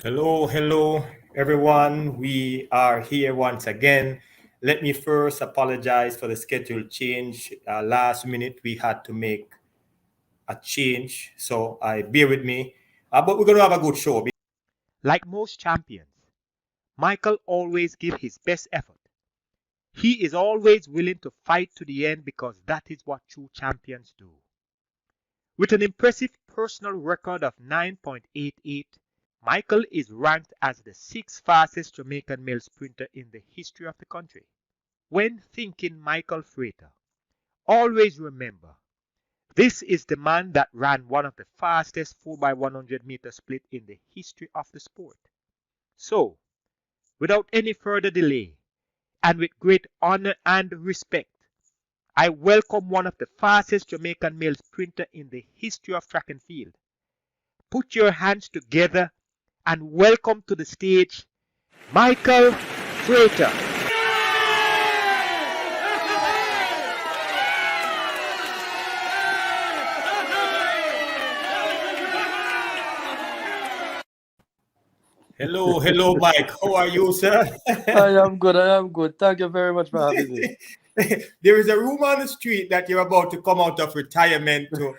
Hello, hello, everyone. We are here once again. Let me first apologize for the schedule change. Last minute, we had to make a change, so I bear with me. But we're going to have a good show. Like most champions, Michael always gives his best effort. He is always willing to fight to the end because that is what true champions do. With an impressive personal record of 9.88, Michael is ranked as the sixth fastest Jamaican male sprinter in the history of the country. When thinking Michael Frater, always remember this is the man that ran one of the fastest 4x100 meter split in the history of the sport. So, without any further delay, and with great honor and respect, I welcome one of the fastest Jamaican male sprinter in the history of track and field. Put your hands together and welcome to the stage Michael Frater. Hello, hello, Mike. How are you, sir? I am good. I am good. Thank you very much for having me. There is a rumor on the street that you're about to come out of retirement to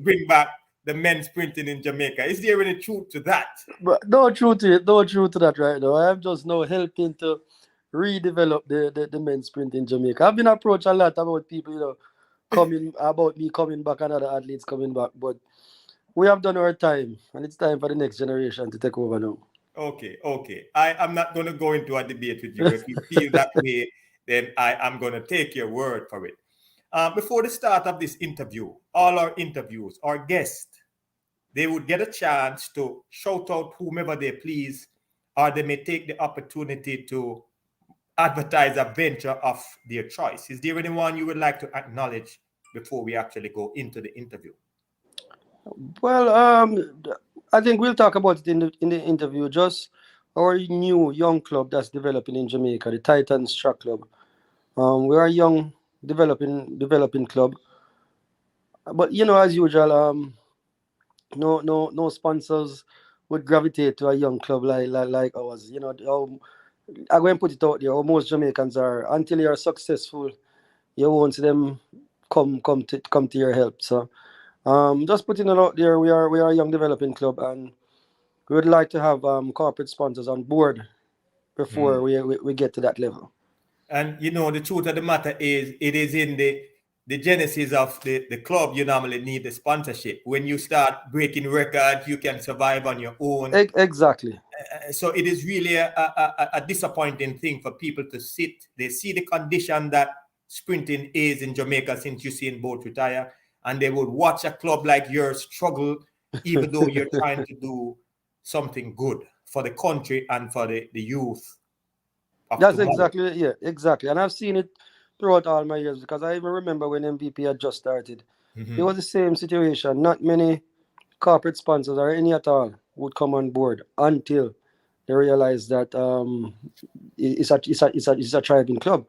bring back the men sprinting in Jamaica. Is there any truth to that? But no truth to it. No truth to that right now. I am just now helping to redevelop the men's sprint in Jamaica. I've been approached a lot about people, coming about me coming back and other athletes coming back. But we have done our time, and it's time for the next generation to take over now. Okay, okay. I am not going to go into a debate with you. If you feel that way, then I am going to take your word for it. Before the start of this interview, all our interviews, our guests, they would get a chance to shout out whomever they please, or they may take the opportunity to advertise a venture of their choice. Is there anyone you would like to acknowledge before we actually go into the interview? Well, I think we'll talk about it in the interview. Just our new young club that's developing in Jamaica, the Titans Track Club. We are a young developing club, but as usual, no sponsors would gravitate to a young club like ours. I'm going to put it out there. How most Jamaicans are, until you're successful, you won't see them come to your help. So, just putting it out there. We are a young developing club, and we would like to have corporate sponsors on board before we get to that level. And the truth of the matter is, it is in the genesis of the club. You normally need the sponsorship. When you start breaking records, you can survive on your own. Exactly. So it is really a disappointing thing for people to sit. They see the condition that sprinting is in Jamaica since Usain Bolt retire, and they would watch a club like yours struggle, even though you're trying to do something good for the country and for the youth of That's tomorrow. exactly it. Yeah, exactly. And I've seen it throughout all my years because I even remember when MVP had just started. It was the same situation. Not many corporate sponsors or any at all would come on board until they realized that it's a thriving club.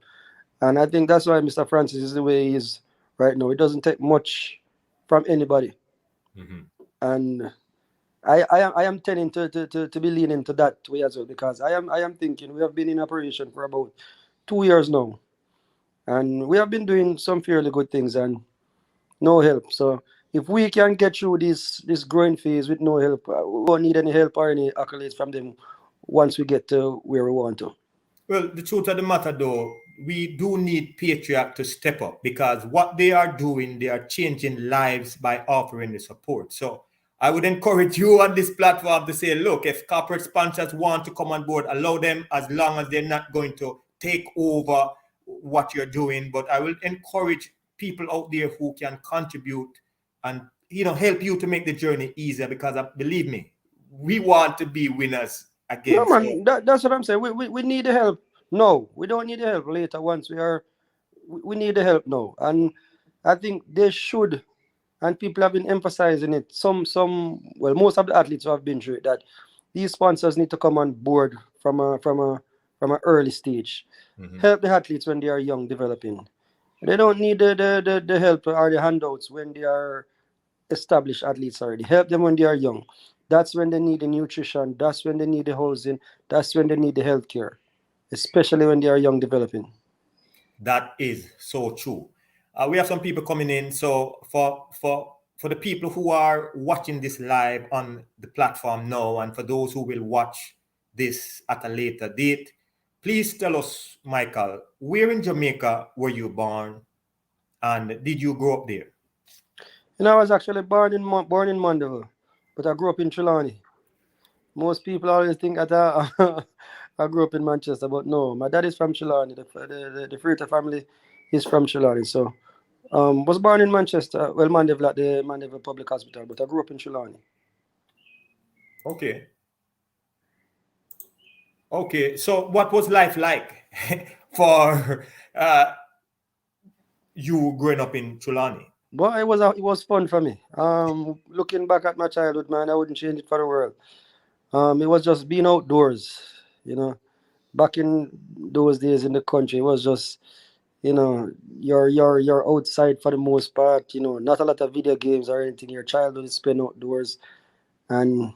And I think that's why Mr. Francis is the way he is right now. It doesn't take much from anybody. And I am tending to be leaning to that way as well because I am thinking we have been in operation for about 2 years now, and we have been doing some fairly good things and no help. So if we can get through this growing phase with no help, we won't need any help or any accolades from them once we get to where we want to. Well, the truth of the matter, though, we do need Patriot to step up because what they are doing, they are changing lives by offering the support. So I would encourage you on this platform to say, look, if corporate sponsors want to come on board, allow them as long as they're not going to take over what you're doing. But I will encourage people out there who can contribute and help you to make the journey easier because believe me, we want to be winners No again. So man, that's what I'm saying. We need the help. No, we don't need the help later once we need the help now. And I think they should, and people have been emphasizing it. Most of the athletes who have been through it, that these sponsors need to come on board from an early stage. Help the athletes when they are young, developing. They don't need the help or the handouts when they are established athletes already. Help them when they are young. That's when they need the nutrition. That's when they need the housing. That's when they need the healthcare, especially when they are young developing. That is so true. We have some people coming in. So for the people who are watching this live on the platform now, and for those who will watch this at a later date, please tell us, Michael, where in Jamaica were you born, and did you grow up there? You know, I was actually born in Mandeville, but I grew up in Trelawney. Most people always think that I grew up in Manchester, but no, my dad is from Trelawney. The Frater family is from Trelawney. So, was born in Manchester, well, Mandeville at the Mandeville Public Hospital, but I grew up in Trelawney. Okay. Okay. So what was life like for you growing up in Trelawney? But it was fun for me. Looking back at my childhood, man, I wouldn't change it for the world. It was just being outdoors, you know. Back in those days in the country, it was just, you know, you're outside for the most part. You know, not a lot of video games or anything. Your childhood is spent outdoors, and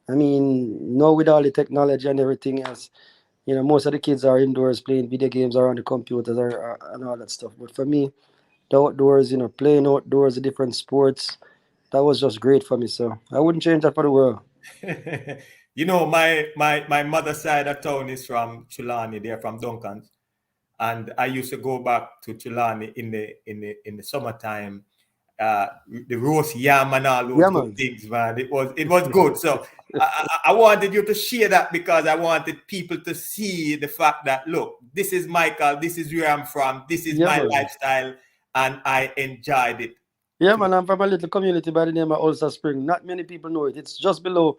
I mean, now with all the technology and everything else, you know, most of the kids are indoors playing video games or on the computers and all that stuff. But for me, the outdoors, you know, playing outdoors, the different sports, that was just great for me. So I wouldn't change that for the world. You know, my mother's side of town is from Chulani. They're from Duncan, and I used to go back to Chulani in the summertime. The roast yam and all those Yeah, good man. things, man. It was good. So I wanted you to share that because I wanted people to see the fact that, look, this is Michael, this is where I'm from, this is Yeah, my man. lifestyle, and I enjoyed it. Yeah, man. I'm from a little community by the name of Ulster Spring. Not many people know it. It's just below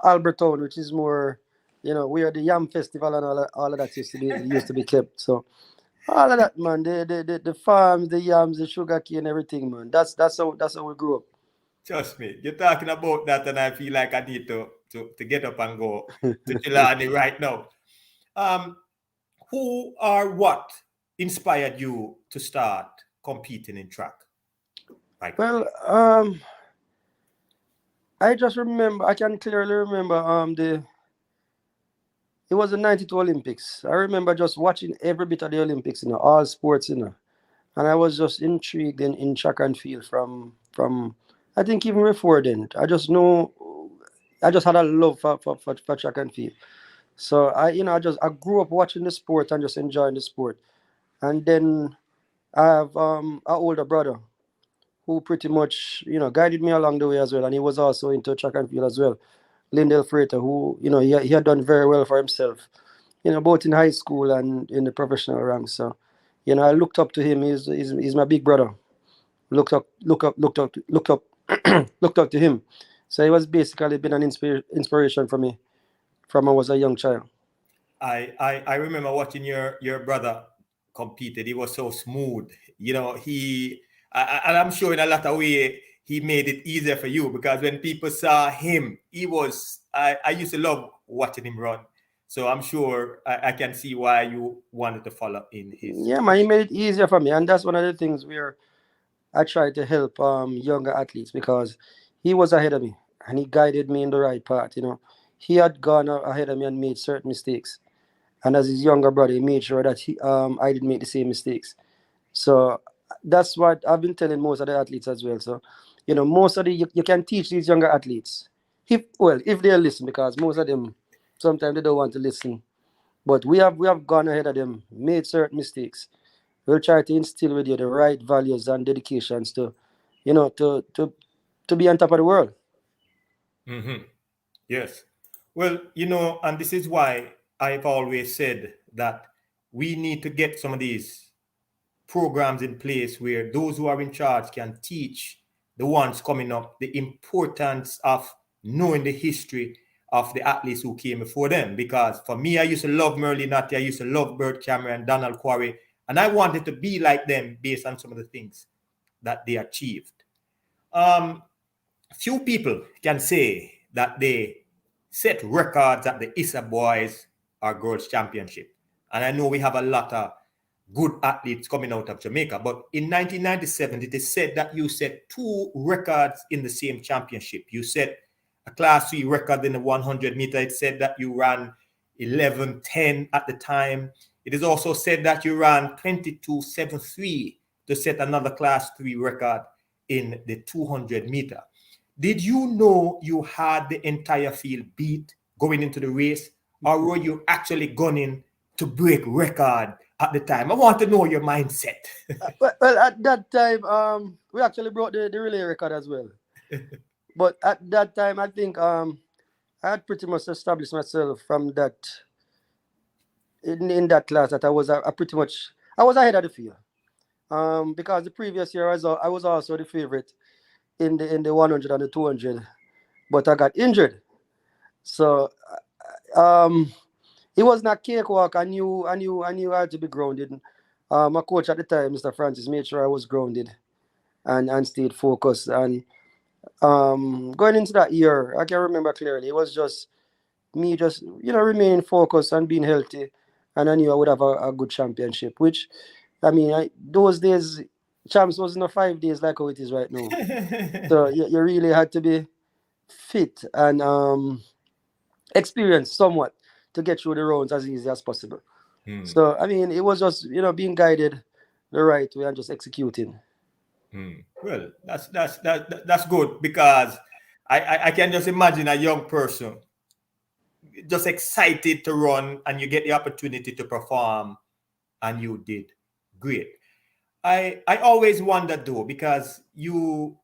Albertown, which is more, you know, where the Yam Festival and all of that used to be kept. So all of that, man. The farms, the yams, the sugar cane, everything, man. That's how we grew up. Trust me, you're talking about that, and I feel like I need to get up and go to Chilani right now. Um, who or what inspired you to start competing in track, Michael? Well, I just remember. I can clearly remember. It was the '92 Olympics. I remember just watching every bit of the Olympics. You know, all sports. You know, and I was just intrigued in track and field from. I think even before then, I just know. I just had a love for track and field. So I grew up watching the sport and just enjoying the sport. And then I have an older brother who pretty much guided me along the way as well, and he was also into track and field as well. Lindell Frater, who he had done very well for himself, both in high school and in the professional ranks. So, I looked up to him. He's my big brother. Looked up, looked up to him. So he was basically been an inspiration for me from I was a young child. I remember watching your brother competed. He was so smooth. And I'm sure in a lot of way he made it easier for you because when people saw him, I used to love watching him run. So I'm sure I can see why you wanted to follow in his. Yeah, man, he made it easier for me, and that's one of the things where I try to help younger athletes because he was ahead of me and he guided me in the right path. He had gone ahead of me and made certain mistakes, and as his younger brother, he made sure that I didn't make the same mistakes. So that's what I've been telling most of the athletes as well. So most of you can teach these younger athletes if they listen, because most of them sometimes they don't want to listen. But we have gone ahead of them, made certain mistakes. We'll try to instill with you the right values and dedications to, to be on top of the world. Mm-hmm. Yes. Well, and this is why I've always said that we need to get some of these programs in place where those who are in charge can teach the ones coming up the importance of knowing the history of the athletes who came before them. Because for me, I used to love Merlin Natty, I used to love Bert Cameron, Donald Quarry, and I wanted to be like them based on some of the things that they achieved. Few people can say that they set records at the ISA Boys or Girls Championship. And I know we have a lot of good athletes coming out of Jamaica. But in 1997, it is said that you set two records in the same championship. You set a Class 3 record in the 100 meter. It said that you ran 11:10 at the time. It is also said that you ran 22:73 to set another Class 3 record in the 200 meter. Did you know you had the entire field beat going into the race, or were you actually gunning to break record at the time? I want to know your mindset. Well, at that time, we actually broke the relay record as well. But at that time, I think I had pretty much established myself from that in that class that I was pretty much I was ahead of the field. Because the previous year I was also the favorite in the 100 and the 200, but I got injured. So it was not cakewalk. I knew I had to be grounded. My coach at the time, Mr. Francis, made sure I was grounded and stayed focused. And going into that year, I can remember clearly. It was just me, just remaining focused and being healthy, and I knew I would have a good championship. Which, I mean, those days, champs wasn't 5 days like how it is right now. So you really had to be fit and experienced somewhat to get through the rounds as easy as possible. So I mean, it was just being guided the right way and just executing. Well, that's good, because I can just imagine a young person just excited to run, and you get the opportunity to perform, and you did great. I always wonder though, because you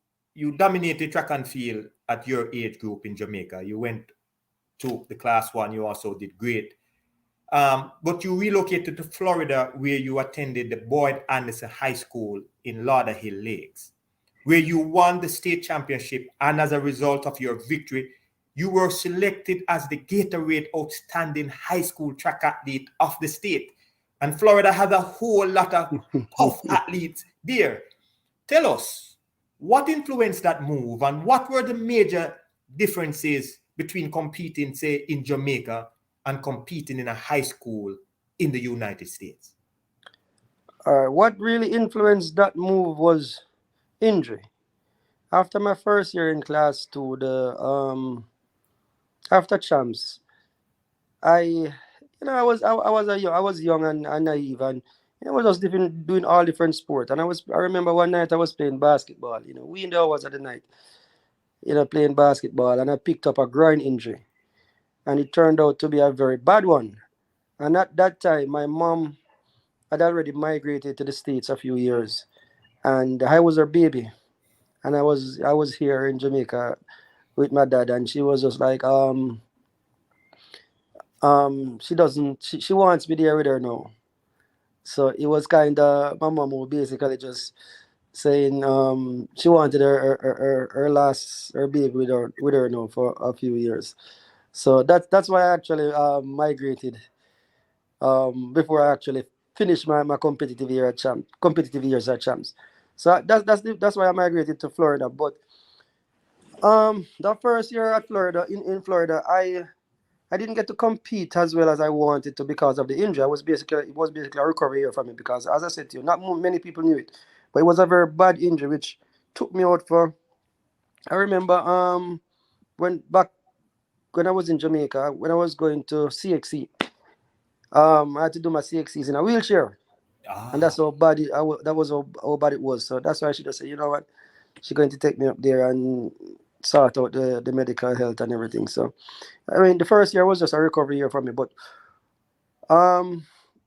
dominated track and field at your age group in Jamaica. You went to the Class 1. You also did great. But you relocated to Florida, where you attended the Boyd Anderson High School in Lauderhill Lakes, where you won the state championship. And as a result of your victory, you were selected as the Gatorade Outstanding High School Track Athlete of the state. And Florida has a whole lot of tough athletes there. Tell us, what influenced that move, and what were the major differences between competing, say, in Jamaica and competing in a high school in the United States? What really influenced that move was injury. After my first year in Class 2, after champs, I was young and naive, and I was just doing all different sport. And I remember one night I was playing basketball. We in the hours of the night, playing basketball, and I picked up a groin injury, and it turned out to be a very bad one. And at that time, my mom had already migrated to the States a few years, and I was her baby, and I was here in Jamaica with my dad, and she was just like she wants me there with her now. So it was kind of my mom was basically just saying she wanted her last her baby with her now for a few years. So that's why I actually migrated before I actually finished my competitive years at champs. So that's why I migrated to Florida. But the first year at Florida in Florida, I didn't get to compete as well as I wanted to because of the injury. It was basically a recovery year for me, because, as I said to you, not many people knew it, but it was a very bad injury which took me out for. I remember when I was in Jamaica, when I was going to CXC, I had to do my CXCs in a wheelchair, and that's how bad that was how bad it was. So that's why she just said, you know what, she's going to take me up there and sort out the medical health and everything. So I mean, the first year was just a recovery year for me, but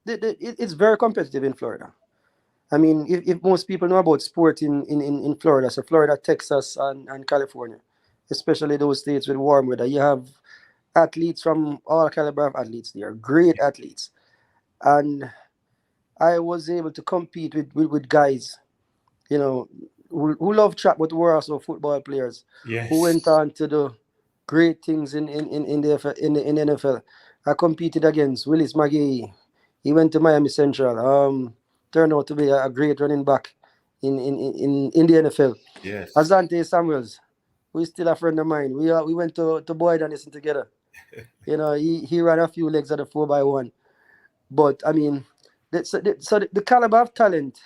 it's very competitive in Florida. I mean, if most people know about sport in Florida, so Florida, Texas, and California, especially those states with warm weather, you have athletes from all caliber of athletes there, great athletes. And I was able to compete with guys, who love track, but who were also football players, who went on to do great things in the NFL. I competed against Willis McGahee. He went to Miami Central. Turned out to be a great running back in the NFL. Yes. Asante Samuels, who is still a friend of mine. We went to Boyd Anderson together. He ran a few legs at the 4x1. But I mean, the caliber of talent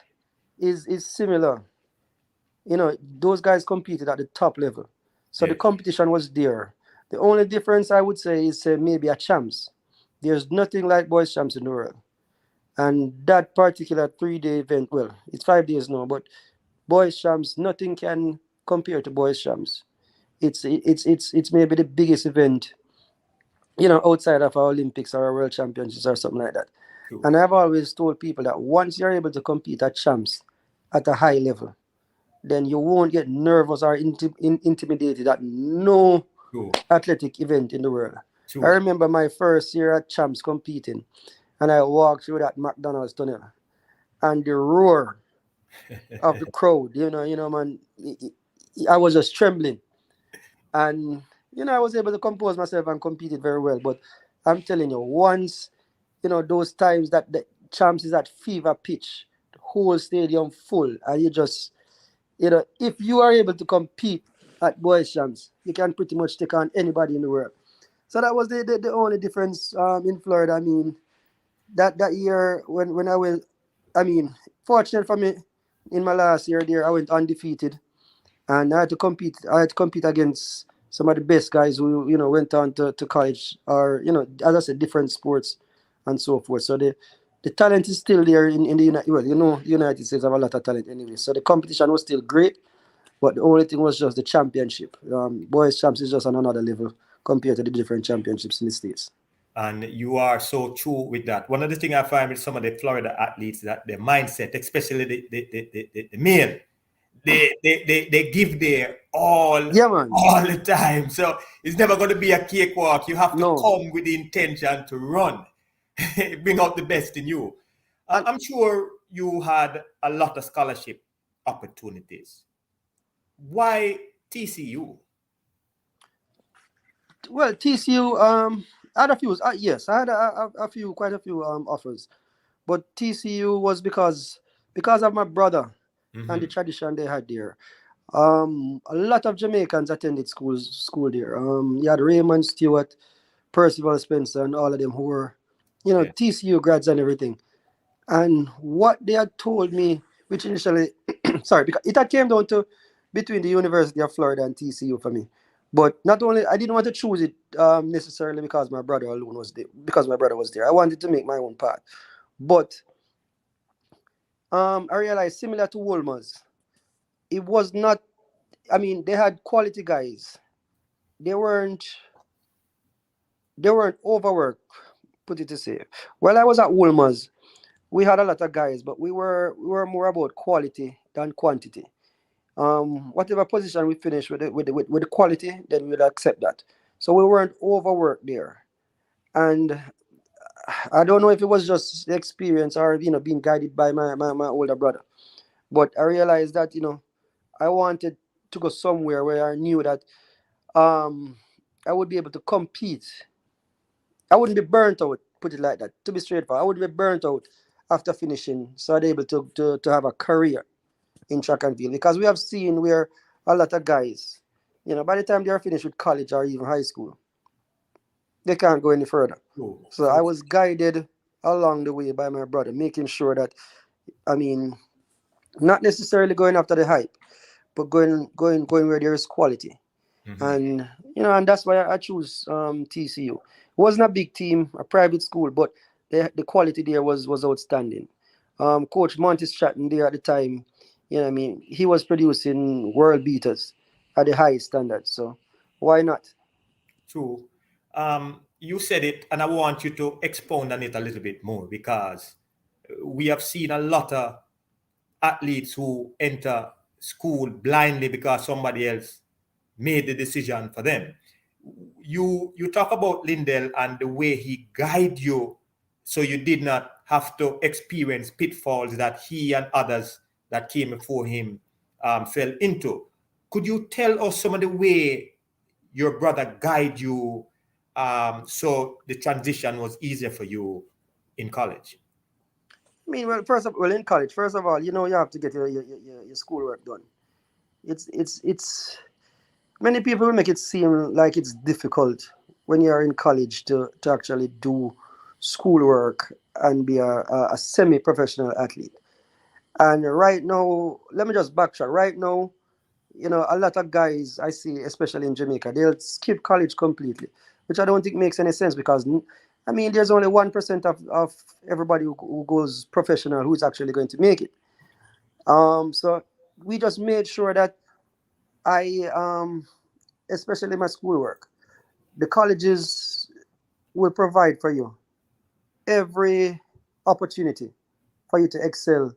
is similar. Those guys competed at the top level. So the competition was there. The only difference I would say is maybe a champs. There's nothing like boys champs in the world. And that particular 3-day event, well, it's 5 days now, but boys champs, nothing can compare to boys champs. It's maybe the biggest event, outside of our Olympics or our World Championships or something like that. True. And I've always told people that once you're able to compete at champs at a high level, then you won't get nervous or intimidated at no True. athletic event in the world. I True. remember my first year at champs competing, and I walked through that McDonald's tunnel, and the roar of the crowd, man, I was just trembling. And, I was able to compose myself and competed very well. But I'm telling you, once, those times that the champs is at fever pitch, the whole stadium full, and you just, if you are able to compete at boys champs, you can pretty much take on anybody in the world. So that was the only difference in Florida. I mean, that year when I went, I mean, fortunate for me, in my last year there, I went undefeated, and I had to compete. I had to compete against some of the best guys who went on to college, or as I said, different sports and so forth. So the talent is still there in the United. Well, the United States have a lot of talent anyway. So the competition was still great, but the only thing was just the championship. Boys champs is just on another level compared to the different championships in the States. And you are so true with that. One of the things I find with some of the Florida athletes, that their mindset, especially the male, they give their Yeah, man. all the time. So it's never going to be a cakewalk. You have to No. come with the intention to run, bring out the best in you. I'm sure you had a lot of scholarship opportunities. Why TCU? Well, TCU, I had a few. Yes, I had quite a few offers, but TCU was because of my brother and the tradition they had there. A lot of Jamaicans attended school there. You had Raymond Stewart, Percival Spencer, and all of them who were, Yeah. TCU grads and everything. And what they had told me, which initially, sorry, because it had came down to between the University of Florida and TCU for me. But not only I didn't want to choose it necessarily because my brother alone was there. Because my brother was there, I wanted to make my own path. But I realized similar to Wolmer's, it was not. I mean, they had quality guys. They weren't overworked. Put it to say. While I was at Wolmer's, we had a lot of guys, but we were more about quality than quantity. Whatever position we finished with the quality, then we would accept that. So we weren't overworked there. And I don't know if it was just the experience or being guided by my older brother. But I realized that I wanted to go somewhere where I knew that I would be able to compete. I wouldn't be burnt out, put it like that. To be straightforward, I wouldn't be burnt out after finishing, so I'd be able to have a career in track and field. Because we have seen where a lot of guys, by the time they're finished with college or even high school, they can't go any further. True. So I was guided along the way by my brother, making sure that, I mean, not necessarily going after the hype, but going where there is quality. And and that's why I choose TCU. It wasn't a big team, a private school, but the quality there was outstanding. Coach Monty Stratton there at the time, I mean, he was producing world beaters at the highest standards. So why not? True. You said it, and I want you to expound on it a little bit more, because we have seen a lot of athletes who enter school blindly because somebody else made the decision for them. You talk about Lindell and the way he guided you, so you did not have to experience pitfalls that he and others that came before him fell into. Could you tell us some of the way your brother guided you, so the transition was easier for you in college? I mean, in college, first of all, you have to get your schoolwork done. It's many people will make it seem like it's difficult when you're in college to actually do schoolwork and be a semi-professional athlete. And right now, let me just backtrack. Right now, a lot of guys I see, especially in Jamaica, they'll skip college completely, which I don't think makes any sense because, I mean, there's only 1% of everybody who goes professional who's actually going to make it. So we just made sure that especially my schoolwork, the colleges will provide for you every opportunity for you to excel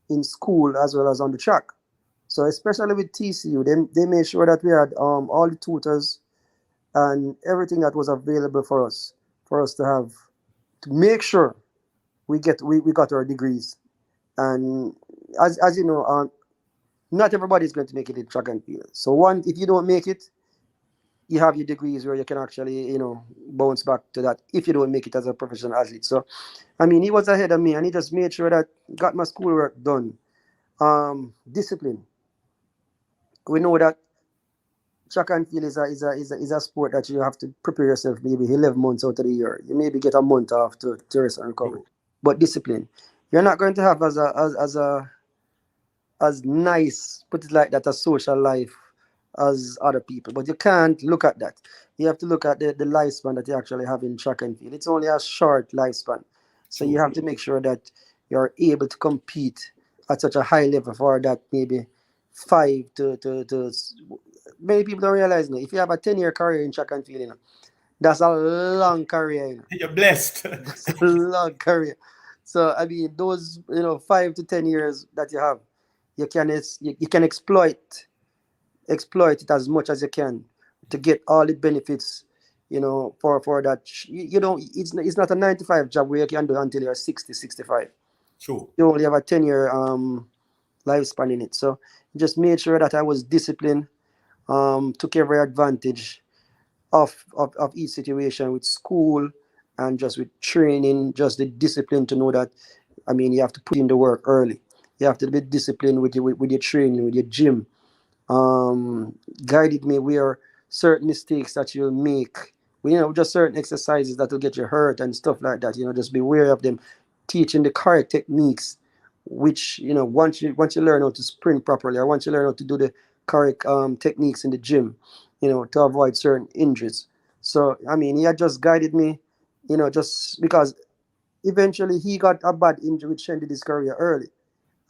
in school as well as on the track. So especially with TCU, they made sure that we had all the tutors and everything that was available for us to have to make sure we got our degrees. And as you know, not everybody is going to make it in track and field. So one, if you don't make it, you have your degrees where you can actually, bounce back to that if you don't make it as a professional athlete. So, I mean, he was ahead of me and he just made sure that got my schoolwork done. Discipline. We know that track and field is a sport that you have to prepare yourself maybe 11 months out of the year. You maybe get a month off to rest and recovery. But discipline. You're not going to have as nice, put it like that, a social life as other people. But you can't look at that. You have to look at the lifespan that you actually have in track and field. It's only a short lifespan. So you have to make sure that you're able to compete at such a high level for that maybe five to many people don't realize if you have a 10-year career in track and field, that's a long career. You're blessed. That's a long career. So I mean those 5 to 10 years that you have, you can exploit it as much as you can to get all the benefits, for that. It's not a 9 to 5 job where you can do until you're 60, 65. True. You only have a 10-year lifespan in it. So just made sure that I was disciplined, took every advantage of each situation with school and just with training, just the discipline to know that, I mean, you have to put in the work early. You have to be disciplined with your training, with your gym. Guided me where certain mistakes that you'll make, just certain exercises that will get you hurt and stuff like that. Just be aware of them. Teaching the correct techniques, which once you learn how to sprint properly, or once you learn how to do the correct techniques in the gym, to avoid certain injuries. So I mean, he had just guided me, just because eventually he got a bad injury which ended his career early,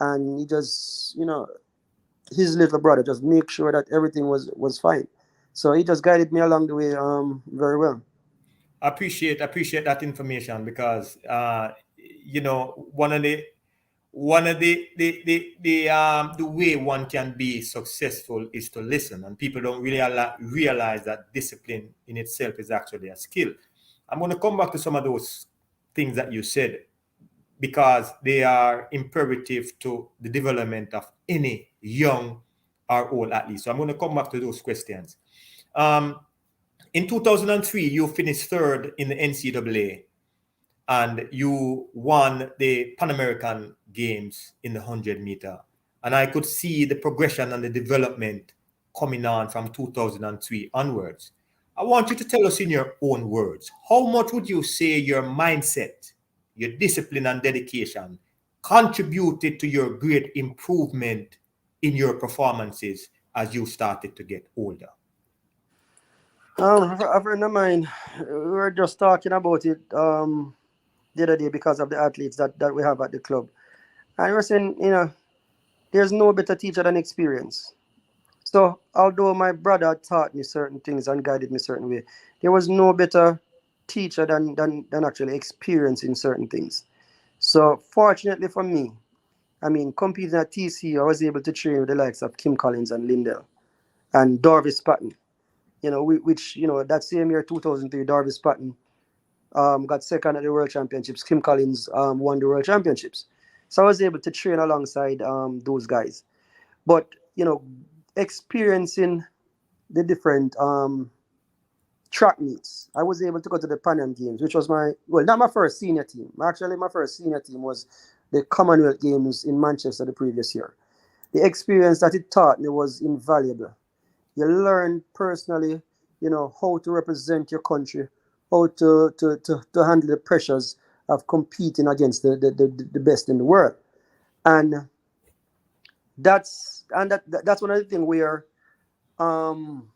and he just his little brother just make sure that everything was fine. So he just guided me along the way very well. I appreciate that information because one of the way one can be successful is to listen, and people don't really realize that discipline in itself is actually a skill. I'm going to come back to some of those things that you said because they are imperative to the development of any young or old athlete. So I'm going to come back to those questions. In 2003, you finished third in the NCAA and you won the Pan American Games in the 100-meter. And I could see the progression and the development coming on from 2003 onwards. I want you to tell us in your own words, how much would you say your mindset, your discipline and dedication contributed to your great improvement in your performances as you started to get older? A friend of mine, we were just talking about it the other day because of the athletes that we have at the club. And we were saying, there's no better teacher than experience. So although my brother taught me certain things and guided me certain way, there was no better teacher than actually experiencing certain things. So fortunately for me, I mean, competing at TCU, I was able to train with the likes of Kim Collins and Lindell and Darvis Patton. Which that same year, 2003, Darvis Patton got second at the World Championships. Kim Collins won the World Championships. So I was able to train alongside those guys. But, experiencing the different track meets, I was able to go to the Pan Am Games, which was not my first senior team. Actually, my first senior team was the Commonwealth Games in Manchester the previous year. The experience that it taught me was invaluable. You learn personally, how to represent your country, how to handle the pressures of competing against the best in the world. And that's one of the things where um,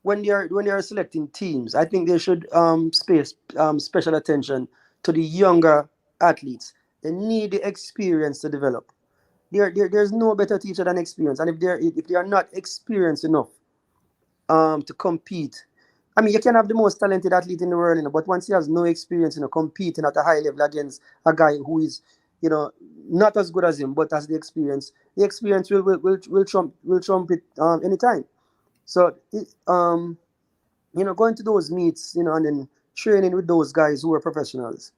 when they are selecting teams, I think they should space special attention to the younger athletes. They need the experience to develop. There's no better teacher than experience, and if they are not experienced enough to compete, I mean, you can have the most talented athlete in the world, but once he has no experience, competing at a high level against a guy who is, not as good as him, but has the experience will trump it anytime. So, going to those meets, and then training with those guys who are professionals,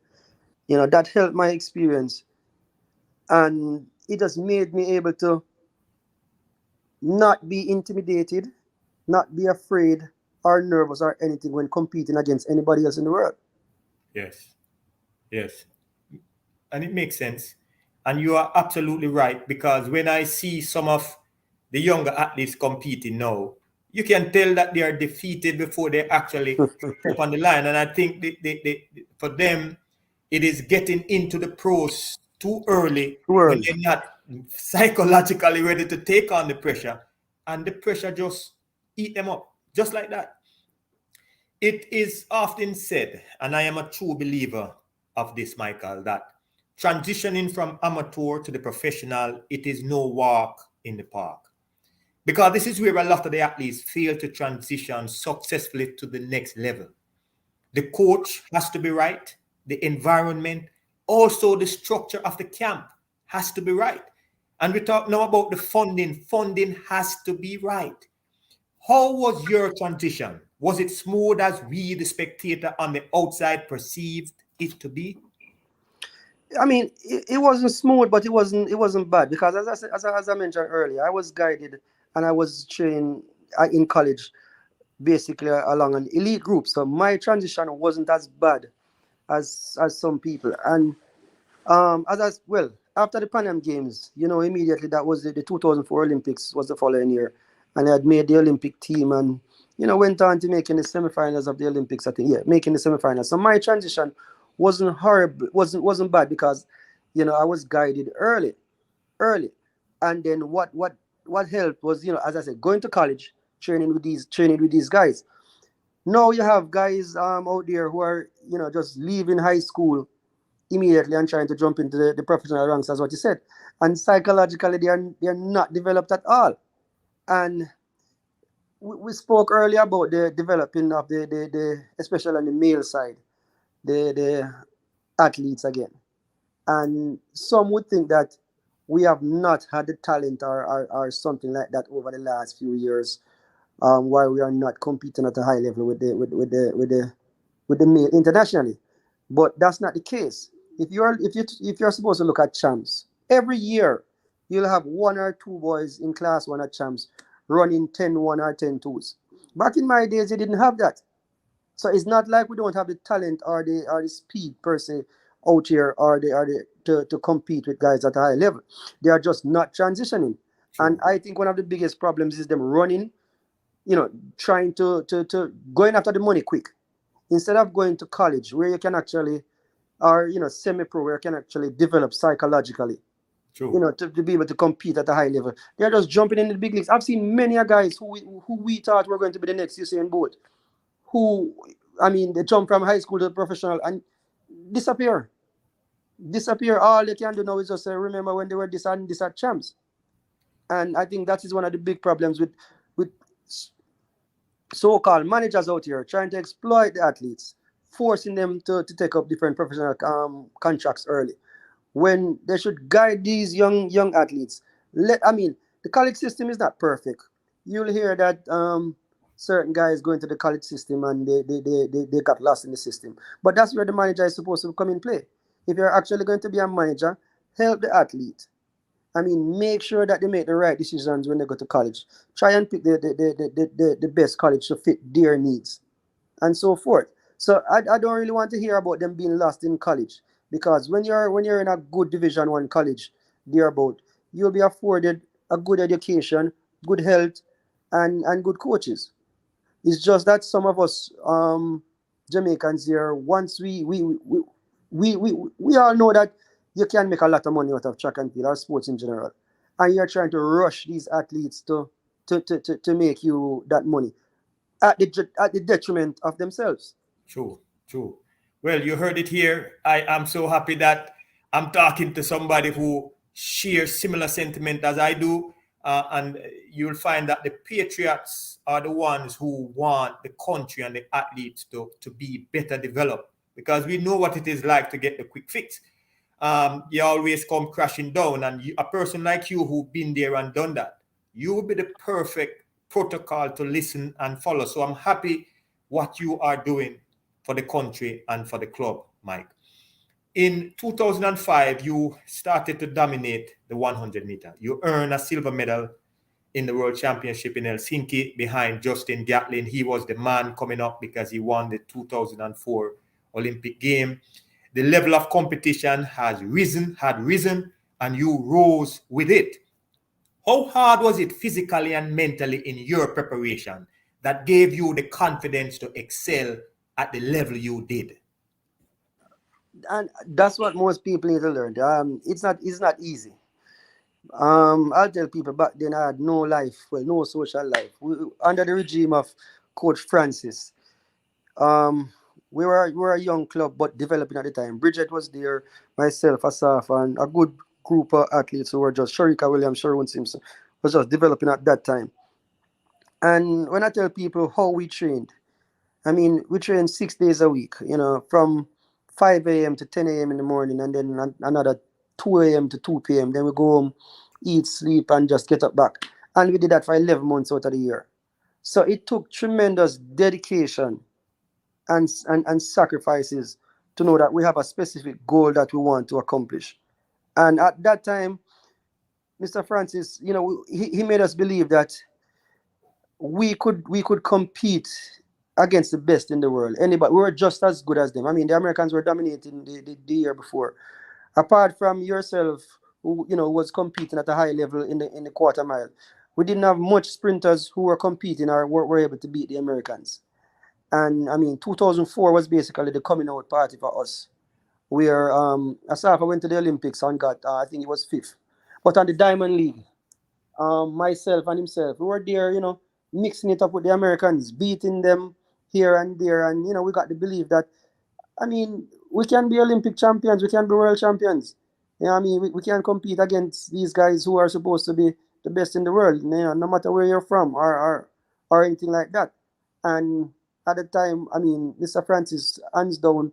that helped my experience, and it has made me able to not be intimidated, not be afraid or nervous or anything when competing against anybody else in the world. Yes. Yes. And it makes sense. And you are absolutely right, because when I see some of the younger athletes competing now, you can tell that they are defeated before they actually step on the line. And I think for them, it is getting into the pros too early when World. they're not psychologically ready to take on the pressure. And the pressure just eat them up, just like that. It is often said, and I am a true believer of this, Michael, that transitioning from amateur to the professional, it is no walk in the park. Because this is where a lot of the athletes fail to transition successfully to the next level. The coach has to be right, the environment, also the structure of the camp has to be right. And we talk now about the funding. Funding has to be right. How was your transition? Was it smooth as we, the spectator on the outside, perceived it to be? I mean, it wasn't smooth, but it wasn't bad because as I mentioned earlier, I was guided and I was trained in college basically along an elite group. So my transition wasn't as bad as some people. And well, after the Pan Am Games, immediately that was the 2004 Olympics was the following year, and I had made the Olympic team and went on to making the semifinals of the Olympics. I think, yeah, making the semifinals. So my transition wasn't horrible, wasn't bad because I was guided early, and then what helped was as I said, going to college, training with these guys. Now you have guys out there who are just leaving high school immediately and trying to jump into the professional ranks, as what you said. And psychologically, they are not developed at all. And we spoke earlier about the developing of the especially on the male side, the athletes again. And some would think that we have not had the talent or something like that over the last few years, why we are not competing at a high level with the male internationally. But that's not the case. If you're supposed to look at champs, every year you'll have one or two boys in class one at champs running 10-1 or 10-2s. Back in my days, they didn't have that. So it's not like we don't have the talent or the speed per se out here or the to compete with guys at a high level. They are just not transitioning. True. And I think one of the biggest problems is them running, trying to going after the money quick instead of going to college where you can actually, or semi-pro where you can actually develop psychologically, True. to be able to compete at a high level. They're just jumping in the big leagues. I've seen many a guys who we thought were going to be the next Usain Bolt, who, I mean, they jump from high school to professional and disappear. Disappear. All they can do now is just say, remember when they were this and this at champs. And I think that is one of the big problems with so-called managers out here trying to exploit the athletes, forcing them to take up different professional contracts early, when they should guide these young athletes. I mean, the college system is not perfect. You'll hear that certain guys go into the college system and they got lost in the system. But that's where the manager is supposed to come in play. If you're actually going to be a manager, help the athlete. I mean, make sure that they make the right decisions when they go to college. Try and pick the best college to fit their needs and so forth. So I don't really want to hear about them being lost in college, because when you're in a good Division 1 college, thereabout, you'll be afforded a good education, good health, and good coaches. It's just that some of us Jamaicans here, once we all know that you can make a lot of money out of track and field or sports in general, and you're trying to rush these athletes to to make you that money at the detriment of themselves. True, true. Well, you heard it here. I am so happy that I'm talking to somebody who shares similar sentiment as I do. And you'll find that the patriots are the ones who want the country and the athletes to be better developed, because we know what it is like to get the quick fix. You always come crashing down. And a person like you who've been there and done that, you will be the perfect protocol to listen and follow. So I'm happy what you are doing for the country and for the club, Mike. In 2005, you started to dominate the 100 meter. You earned a silver medal in the World Championship in Helsinki behind Justin Gatlin. He was the man coming up because he won the 2004 Olympic game. The level of competition had risen, and you rose with it. How hard was it physically and mentally in your preparation that gave you the confidence to excel at the level you did? And that's what most people need to learn. It's not easy. I'll tell people back then I had no life, well, no social life. Under the regime of Coach Francis, we were a young club but developing at the time. Bridget was there, myself, Asaf, and a good group of athletes who were just Sharika Williams, Sherwin Simpson, was just developing at that time. And when I tell people how we trained, I mean, we trained 6 days a week, from 5 a.m. to 10 a.m. in the morning, and then another 2 a.m. to 2 p.m. Then we go home, eat, sleep, and just get up back. And we did that for 11 months out of the year. So it took tremendous dedication and sacrifices to know that we have a specific goal that we want to accomplish. And at that time, Mr. Francis, he made us believe that we could compete against the best in the world. Anybody, we were just as good as them. I mean, the Americans were dominating the year before. Apart from yourself, who was competing at a high level in the quarter mile, we didn't have much sprinters who were competing or were able to beat the Americans. And I mean, 2004 was basically the coming out party for us, where Asafa went to the Olympics and got, I think it was fifth. But on the Diamond League, myself and himself, we were there, mixing it up with the Americans, beating them here and there. And, we got to believe that, I mean, we can be Olympic champions, we can be world champions. I mean, we can compete against these guys who are supposed to be the best in the world, no matter where you're from or anything like that. And at the time, I mean, Mr. Francis, hands down,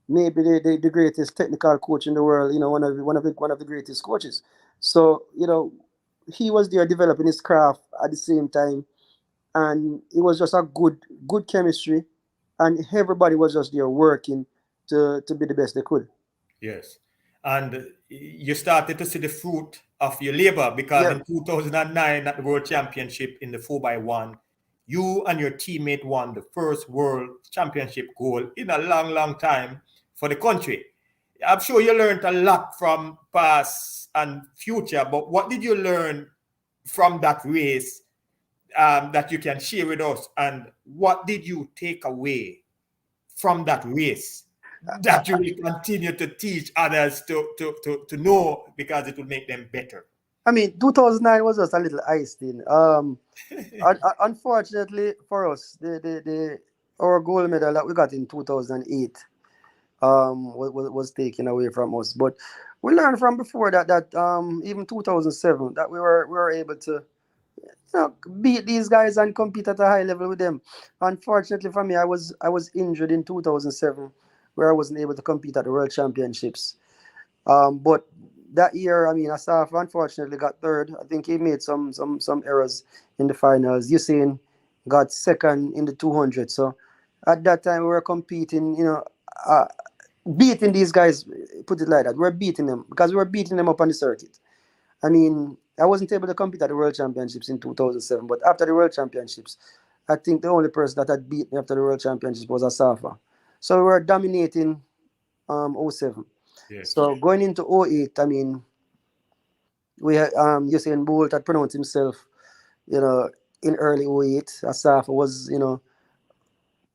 maybe the greatest technical coach in the world, one of the greatest coaches. So, he was there developing his craft at the same time. And it was just a good chemistry. And everybody was just there working to be the best they could. Yes. And you started to see the fruit of your labor, because in 2009 at the World Championship in the 4x1, you and your teammate won the first World Championship gold in a long, long time for the country. I'm sure you learned a lot from past and future, but what did you learn from that race that you can share with us? And what did you take away from that race that you will continue to teach others to know, because it will make them better? I mean, 2009 was just a little iced in. Unfortunately for us, our gold medal that we got in 2008 was taken away from us. But we learned from before that even 2007 that we were able to beat these guys and compete at a high level with them. Unfortunately for me, I was injured in 2007, where I wasn't able to compete at the World Championships. But that year, I mean, Asaf unfortunately got third. I think he made some errors in the finals. Usain got second in the 200. So at that time, we were competing, beating these guys, put it like that. We were beating them because we were beating them up on the circuit. I mean, I wasn't able to compete at the World Championships in 2007, but after the World Championships, I think the only person that had beat me after the World Championships was Asafa. So we were dominating 07. Yes. So going into 08, I mean, we had Usain Bolt had pronounced himself, in early 08. Asafa was,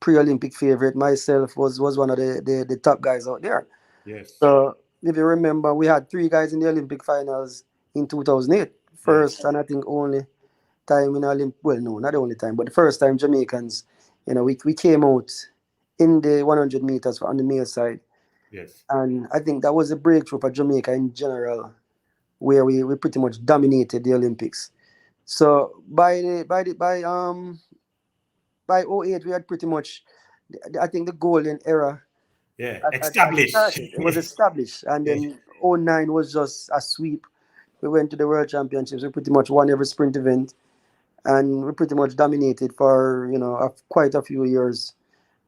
pre-Olympic favorite. Myself was one of the top guys out there. Yes. So if you remember, we had 3 guys in the Olympic finals in 2008. First, yes. And I think only time in Olymp. Well, no, not the only time, but the first time Jamaicans, we came out in the 100 meters on the male side, Yes. and I think that was a breakthrough for Jamaica in general, where we pretty much dominated the Olympics. So by '08 we had pretty much, I think, the golden era Yeah. had Established. started. It was established, and then '09 was just a sweep. We went to the World Championships. We pretty much won every sprint event, and we pretty much dominated for quite a few years.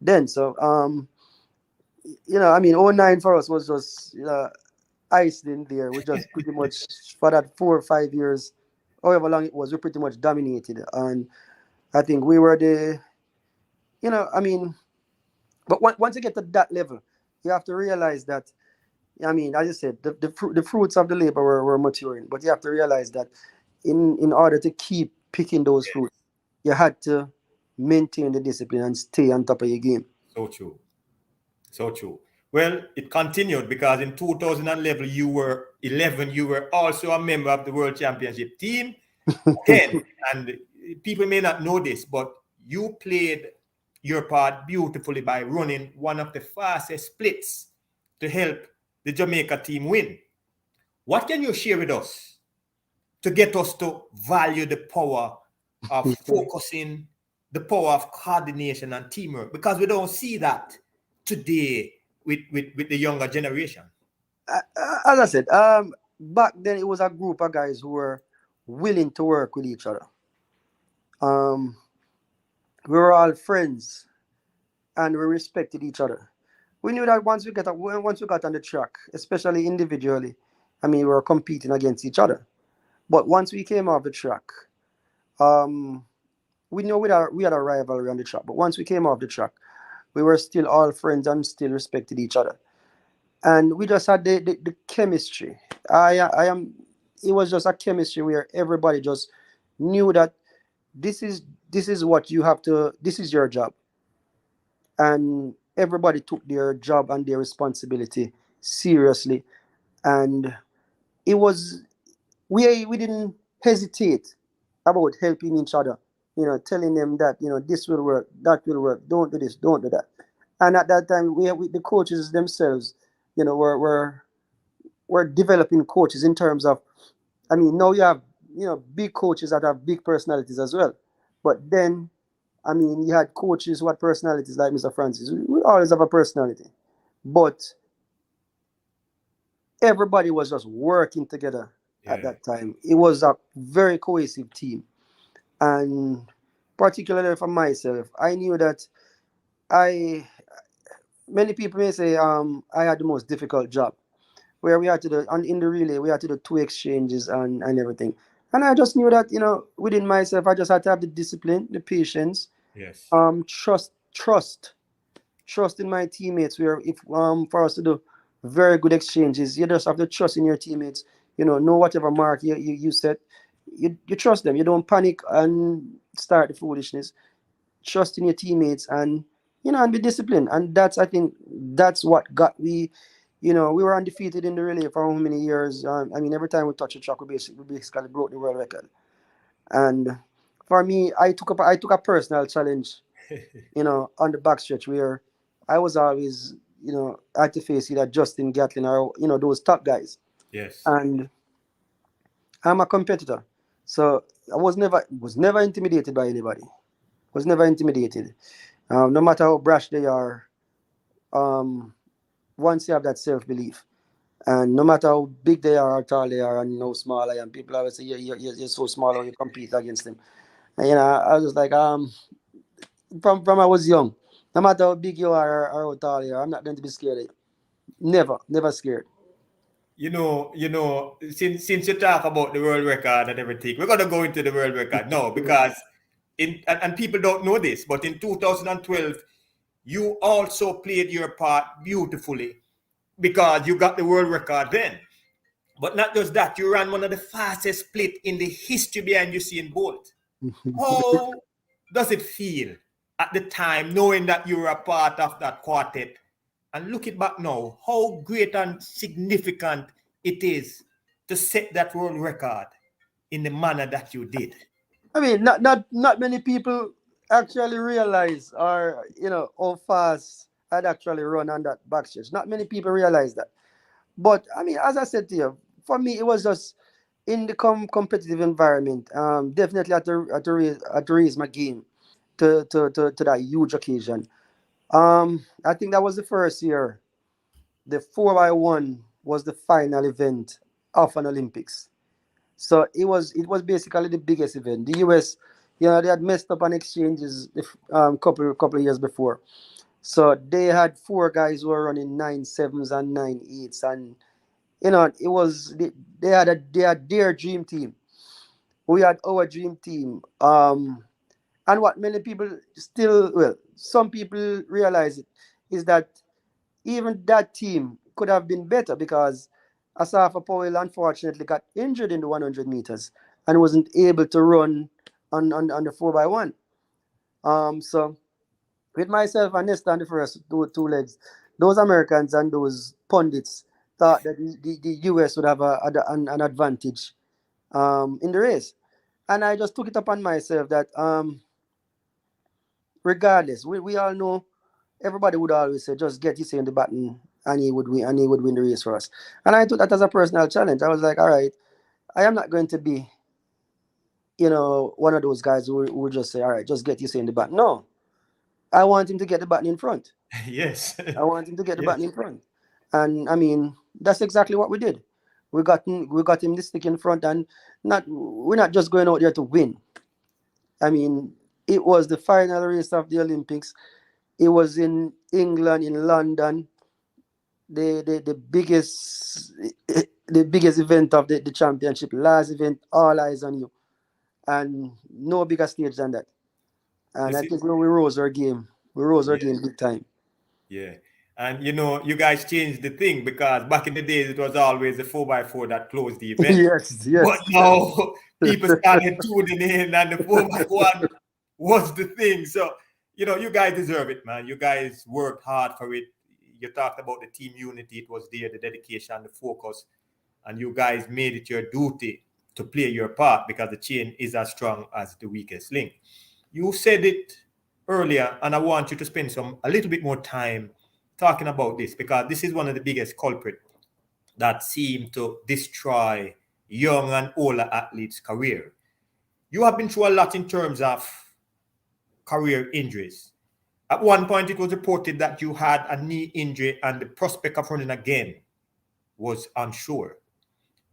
Then, so I mean, '09 for us was just Iceland there. We just pretty much for that 4 or 5 years, however long it was, we pretty much dominated, and I think we were I mean, but once you get to that level, you have to realize that. I mean, as I said, the fruits of the labor were maturing, but you have to realize that in order to keep picking those fruits, you had to maintain the discipline and stay on top of your game. So true. So true. Well, it continued because in 2011 you were also a member of the World Championship team. 10, and people may not know this, but you played your part beautifully by running one of the fastest splits to help the Jamaica team win. What can you share with us to get us to value the power of focusing, the power of coordination and teamwork? Because we don't see that today with the younger generation. As I said, back then it was a group of guys who were willing to work with each other. We were all friends, and we respected each other. We knew that once we got on the track, especially individually, I mean, we were competing against each other. But once we came off the track, we knew we had a rivalry on the track. But once we came off the track, we were still all friends and still respected each other. And we just had the chemistry. It was just a chemistry where everybody just knew that this is what you have to, this is your job. And everybody took their job and their responsibility seriously. And it was, we didn't hesitate about helping each other, telling them that, this will work, that will work, don't do this, don't do that. And at that time, we the coaches themselves, were developing coaches in terms of, I mean, now you have, big coaches that have big personalities as well. But then, I mean, you had coaches who had personalities like Mr. Francis. We always have a personality. But everybody was just working together at that time. It was a very cohesive team. And particularly for myself, I knew that many people may say I had the most difficult job, where we had to do, in the relay, we had to do 2 exchanges and everything. And I just knew that, within myself, I just had to have the discipline, the patience, Yes. Trust in my teammates, where if for us to do very good exchanges, you just have to trust in your teammates. Know whatever mark you set, you trust them. You don't panic and start the foolishness. Trust in your teammates and and be disciplined. And I think that's what got we were undefeated in the relay for how many years. I mean, every time we touch the track, we basically broke the world record. And for me, I took a personal challenge, on the backstretch, where I was always, had to face either Justin Gatlin or those top guys. Yes. And I'm a competitor, so I was never intimidated by anybody. Was never intimidated, no matter how brash they are. Once you have that self belief, and no matter how big they are, how tall they are, and how small I am, people always say you're so small when you compete against them. And, I was just like, from I was young, no matter how big you are or how tall you are, I'm not going to be scared of you. Never scared. Since you talk about the world record and everything, we're gonna go into the world record now because and people don't know this, but in 2012, you also played your part beautifully because you got the world record then. But not just that, you ran one of the fastest split in the history behind Usain Bolt. How does it feel at the time knowing that you were a part of that quartet? And looking back now, how great and significant it is to set that world record in the manner that you did. I mean, not many people actually realize, or how fast I'd actually run on that backstretch. Not many people realize that. But I mean, as I said to you, for me, it was just in the competitive environment. Definitely had to raise my game to that huge occasion. I think that was the first year. The 4x1 was the final event of an Olympics. So it was basically the biggest event. The US, they had messed up on exchanges couple of years before. So they had four guys who were running 9.7s and 9.8s, and it was they had their dream team. We had our dream team. And what many people still, well, some people realize it is that even that team could have been better because Asafa Powell unfortunately got injured in the 100 meters and wasn't able to run on the 4x1. So with myself and Nesta on the first two legs, those Americans and those pundits thought that the US would have an advantage in the race. And I just took it upon myself that regardless, we all know everybody would always say, just get Issei in the button and he would win the race for us. And I took that as a personal challenge. I was like, all right, I am not going to be, one of those guys who would just say, all right, just get Issei in the button. No. I want him to get the button in front. Yes. I want him to get the Yes. button in front. And I mean, that's exactly what we did. We got him the stick in front, and we're not just going out there to win. I mean, it was the final race of the Olympics. It was in England, in London, the biggest the biggest event of the championship, last event, all eyes on you. And no bigger stage than that. And This I is, think we rose our game. We rose our yeah. game big time. Yeah. And you guys changed the thing because back in the days it was always the 4x4 that closed the event. Yes, But yes. now people started tuning in and the 4x1 was the thing. So, you guys deserve it, man. You guys worked hard for it. You talked about the team unity. It was there, the dedication, the focus. And you guys made it your duty to play your part because the chain is as strong as the weakest link. You said it earlier, and I want you to spend a little bit more time talking about this because this is one of the biggest culprits that seem to destroy young and older athletes' career. You have been through a lot in terms of career injuries. At one point, it was reported that you had a knee injury and the prospect of running again was unsure.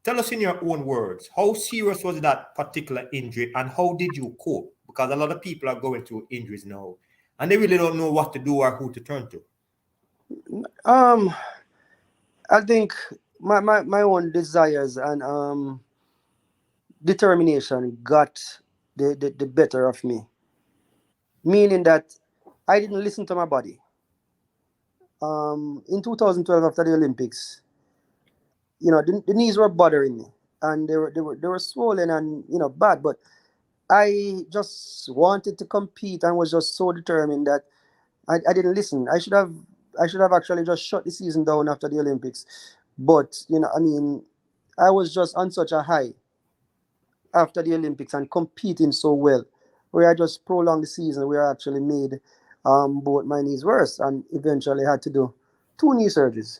Tell us in your own words, how serious was that particular injury and how did you cope? Because a lot of people are going through injuries now and they really don't know what to do or who to turn to. Um, I think my own desires and determination got the better of me. Meaning that I didn't listen to my body. In 2012 after the Olympics, the knees were bothering me and they were swollen and bad, but I just wanted to compete and was just so determined that I didn't listen. I should have actually just shut the season down after the Olympics. But I mean, I was just on such a high after the Olympics and competing so well, where I just prolonged the season, where I actually made both my knees worse and eventually had to do two knee surgeries.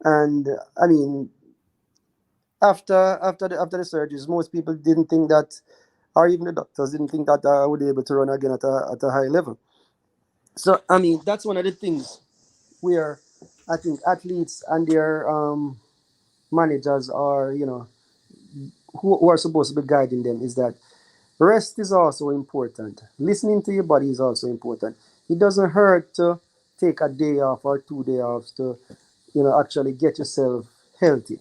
And I mean, after the surgeries, most people didn't think that, or even the doctors didn't think that I would be able to run again at a high level. So I mean, that's one of the things where I think athletes and their managers are, who are supposed to be guiding them, is that rest is also important. Listening to your body is also important. It doesn't hurt to take a day off or 2 day off to, actually get yourself healthy.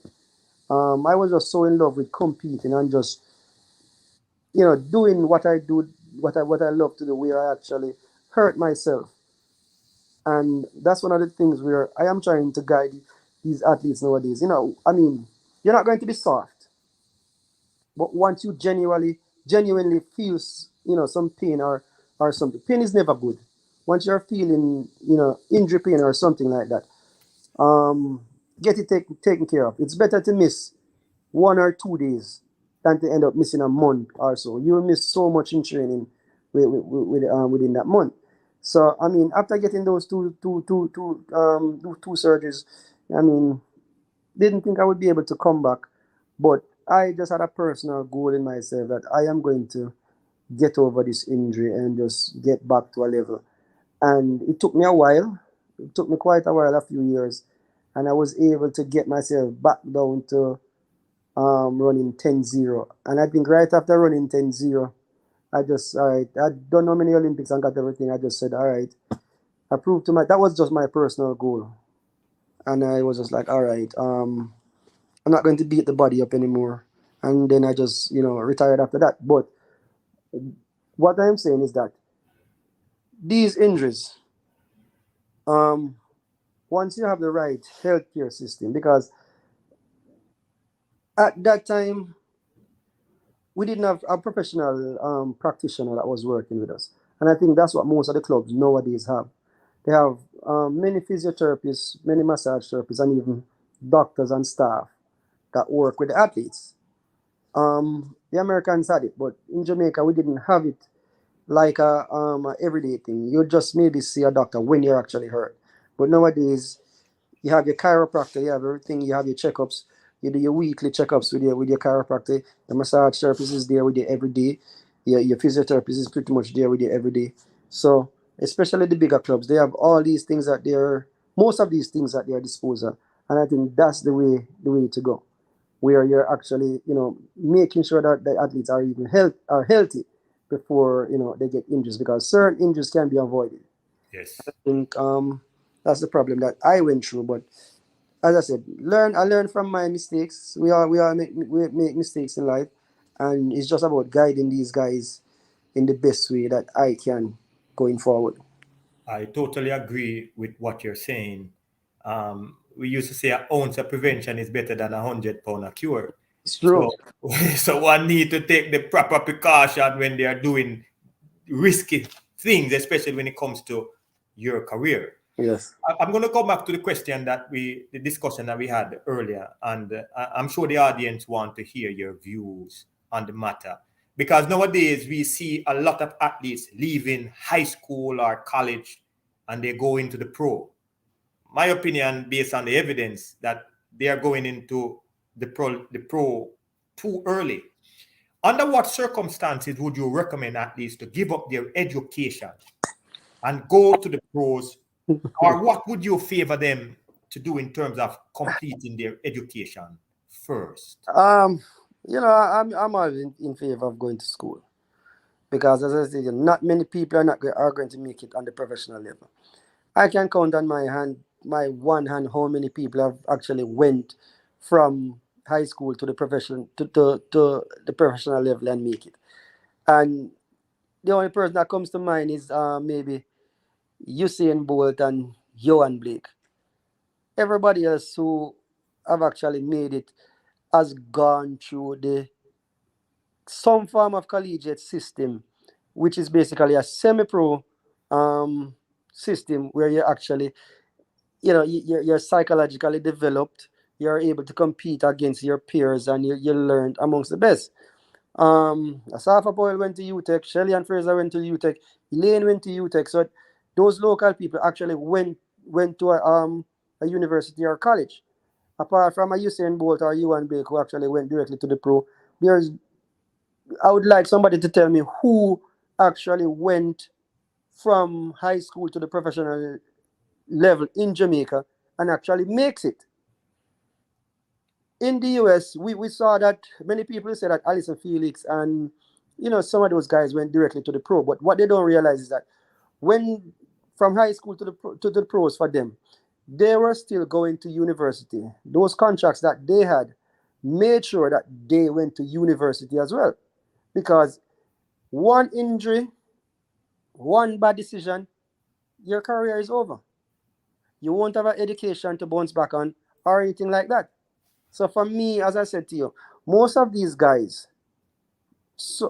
I was just so in love with competing and just, doing what I do, what I love to do, where I actually hurt myself. And that's one of the things where I am trying to guide these athletes nowadays. I mean, you're not going to be soft, but once you genuinely feel, some pain or something, pain is never good. Once you're feeling, injury pain or something like that, get it taken care of. It's better to miss 1 or 2 days than to end up missing a month or so. You will miss so much in training within that month. So I mean, after getting those two surgeries, I mean, didn't think I would be able to come back, but I just had a personal goal in myself that I am going to get over this injury and just get back to a level. And it took me a while. It took me quite a while, a few years, and I was able to get myself back down to running 10-0. And I think right after running 10-0, I just, all right, I'd done how many Olympics and got everything. I just said, all right, I proved to that was just my personal goal. And I was just like, all right, I'm not going to beat the body up anymore. And then I just, retired after that. But what I'm saying is that these injuries, once you have the right healthcare system, because at that time, we didn't have a professional practitioner that was working with us. And I think that's what most of the clubs nowadays have. They have many physiotherapists, many massage therapists, and even doctors and staff that work with the athletes. The Americans had it, but in Jamaica, we didn't have it like a everyday thing. You just maybe see a doctor when you're actually hurt. But nowadays, you have your chiropractor, you have everything, you have your checkups, you do your weekly checkups with your chiropractor, the massage therapist is there with you every day, your physiotherapist is pretty much there with you every day. So, especially the bigger clubs, they have all these things at their, most of these things at their disposal. And I think that's the way to go, where you're actually, making sure that the athletes are even healthy before, they get injuries, because certain injuries can be avoided. Yes. I think that's the problem that I went through. But as I said, I learn from my mistakes. We make mistakes in life, and it's just about guiding these guys in the best way that I can going forward. I totally agree with what you're saying. We used to say an ounce of prevention is better than 100 pound of cure. It's true. So, so one need to take the proper precaution when they are doing risky things, especially when it comes to your career. Yes. I'm going to go back to the question the discussion that we had earlier, and I'm sure the audience want to hear your views on the matter, because nowadays we see a lot of athletes leaving high school or college and they go into the pro. My opinion, based on the evidence, that they are going into the pro too early. Under what circumstances would you recommend athletes to give up their education and go to the pros, or what would you favor them to do in terms of completing their education first? Um, I'm always in favor of going to school, because, as I said, not many people are going to make it on the professional level. I can count on my one hand, how many people have actually went from high school to the profession to the professional level and make it. And the only person that comes to mind is maybe Usain Bolt and Johan Blake. Everybody else who have actually made it has gone through the some form of collegiate system, which is basically a semi-pro system where you actually, you're psychologically developed. You're able to compete against your peers, and you learned amongst the best. Asafa Powell went to UTech, Shelley and Fraser went to UTech, Elaine went to UTech. So those local people actually went to a university or college. Apart from a Usain Bolt or Ewan Blake, who actually went directly to the pro, there's I would like somebody to tell me who actually went from high school to the professional level in Jamaica and actually makes it. In the US, we saw that many people say that Alison Felix and some of those guys went directly to the pro. But what they don't realize is that when from high school to the pros for them, they were still going to university. Those contracts that they had made sure that they went to university as well. Because one injury, one bad decision, your career is over. You won't have an education to bounce back on or anything like that. So for me, as I said to you, most of these guys,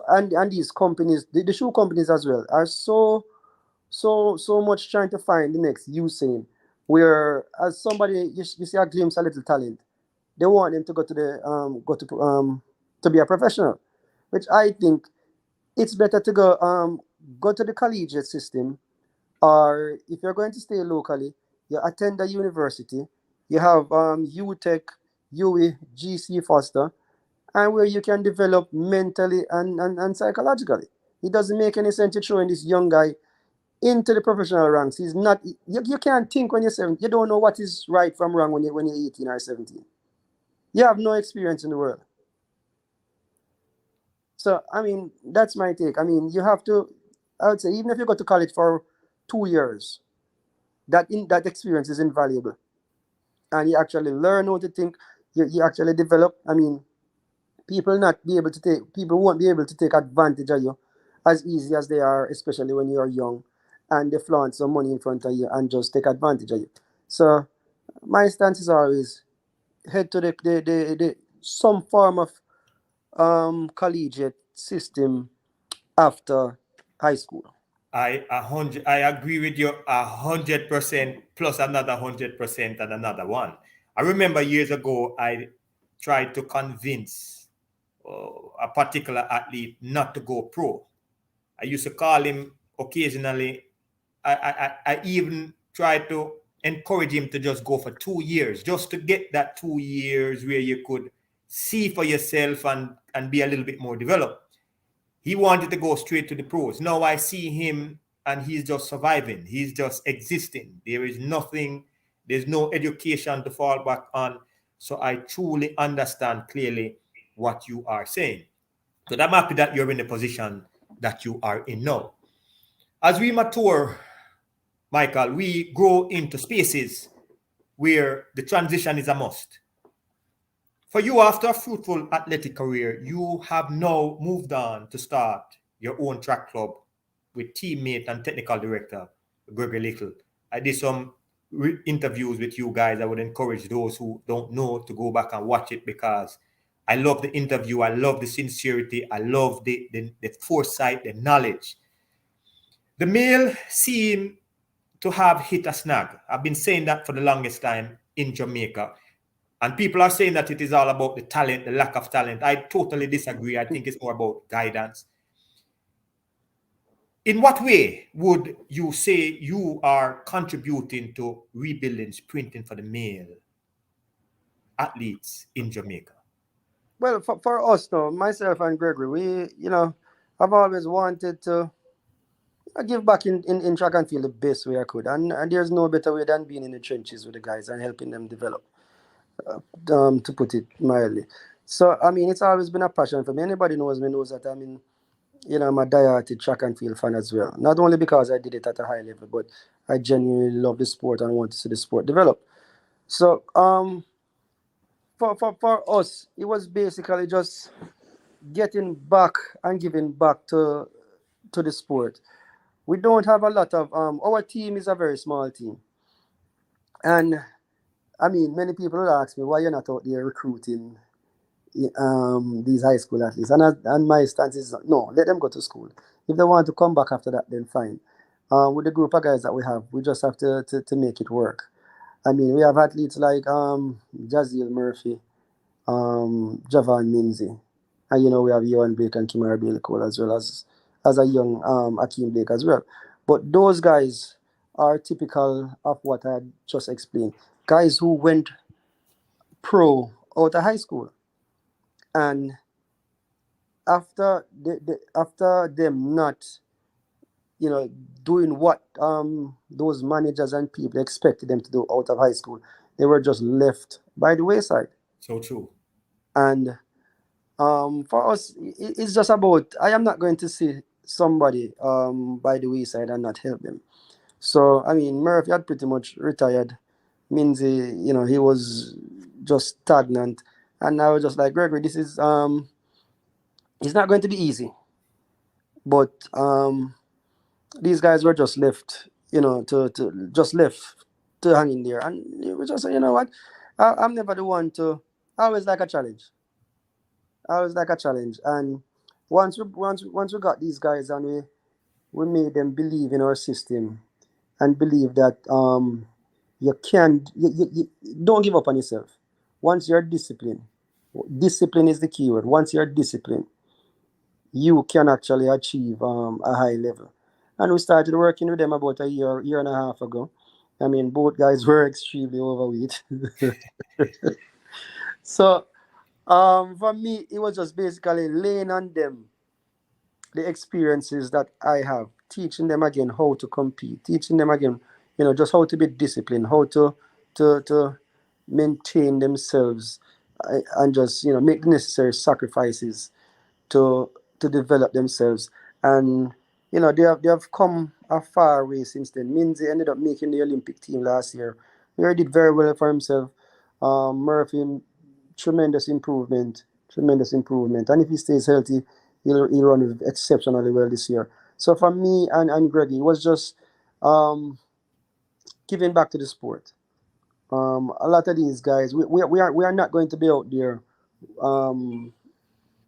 and these companies, the shoe companies as well, are so much trying to find the next Usain, where as somebody you see a glimpse of little talent, they want them to go to to be a professional, which I think it's better to go to the collegiate system, or if you're going to stay locally, you attend a university. You have UTech, UE, GC Foster, and where you can develop mentally and psychologically. It doesn't make any sense to throwing this young guy into the professional ranks. He's not. You can't think when you're 17. You don't know what is right from wrong when you're 18 or 17. You have no experience in the world. So I mean, that's my take. I mean, you have to. I would say even if you go to college for 2 years, that experience is invaluable, and you actually learn how to think. You actually develop. I mean, people won't be able to take advantage of you as easy as they are, especially when you are young, and they flaunt some money in front of you and just take advantage of you. So my stance is always head to the some form of collegiate system after high school. I agree with you 100% plus another 100% and another one. I remember years ago I tried to convince a particular athlete not to go pro. I used to call him occasionally. I even tried to encourage him to just go for 2 years, just to get that 2 years where you could see for yourself and be a little bit more developed. He wanted to go straight to the pros. Now I see him and he's just surviving. He's just existing. There is nothing, there's no education to fall back on. So I truly understand clearly what you are saying. So I'm happy that you're in the position that you are in now. As we mature, Michael, we grow into spaces where the transition is a must. For you, after a fruitful athletic career, you have now moved on to start your own track club with teammate and technical director Gregory Little. I did some interviews with you guys. I would encourage those who don't know to go back and watch it, because I love the interview. I love the sincerity. I love the foresight, the knowledge. The male seem to have hit a snag. I've been saying that for the longest time in Jamaica. And people are saying that it is all about the talent, the lack of talent. I totally disagree. I think it's more about guidance. In what way would you say you are contributing to rebuilding sprinting for the male athletes in Jamaica? Well, for us though, myself and Gregory, I've always wanted to give back in track and field the best way I could. And there's no better way than being in the trenches with the guys and helping them develop, to put it mildly. So, I mean, it's always been a passion for me. Anybody knows me knows that I'm a diehard track and field fan as well. Not only because I did it at a high level, but I genuinely love the sport and want to see the sport develop. So, for us, it was basically just getting back and giving back to the sport. We don't have a lot of our team is a very small team, and I mean, many people will ask me why you're not out there recruiting these high school athletes, and my stance is no, let them go to school. If they want to come back after that, then fine. With the group of guys that we have, we just have to make it work. I mean, we have athletes like Jaziel Murphy, Javan Minzy, and we have Yohan Blake and Kimara Bailey Cole, as well as a young Akeem Blake as well. But those guys are typical of what I just explained. Guys who went pro out of high school, and after after them not doing what those managers and people expected them to do out of high school, they were just left by the wayside. So true. And for us, it's just about, I am not going to see somebody by the wayside and not help them. So I mean, Murphy had pretty much retired. Minzy, he was just stagnant, and I was just like, Gregory, this is it's not going to be easy, but these guys were just left, to just left to hang in there, and it was just, you know what, I'm never the one to. I always like a challenge. And once we got these guys, and we made them believe in our system and believe that you don't give up on yourself. Once you're disciplined, Discipline is the key word. Once you're disciplined, you can actually achieve a high level. And we started working with them about a year and a half ago. I mean, both guys were extremely overweight. So for me, it was just basically laying on them the experiences that I have, teaching them again how to compete, teaching them again, just how to be disciplined, how to maintain themselves, and just make the necessary sacrifices to develop themselves. And they have come a far way since then. Minzy ended up making the Olympic team last year. He already did very well for himself. Murphy, tremendous improvement, tremendous improvement. And if he stays healthy, he'll run exceptionally well this year. So for me and Greggy, it was just giving back to the sport. A lot of these guys, we are not going to be out there,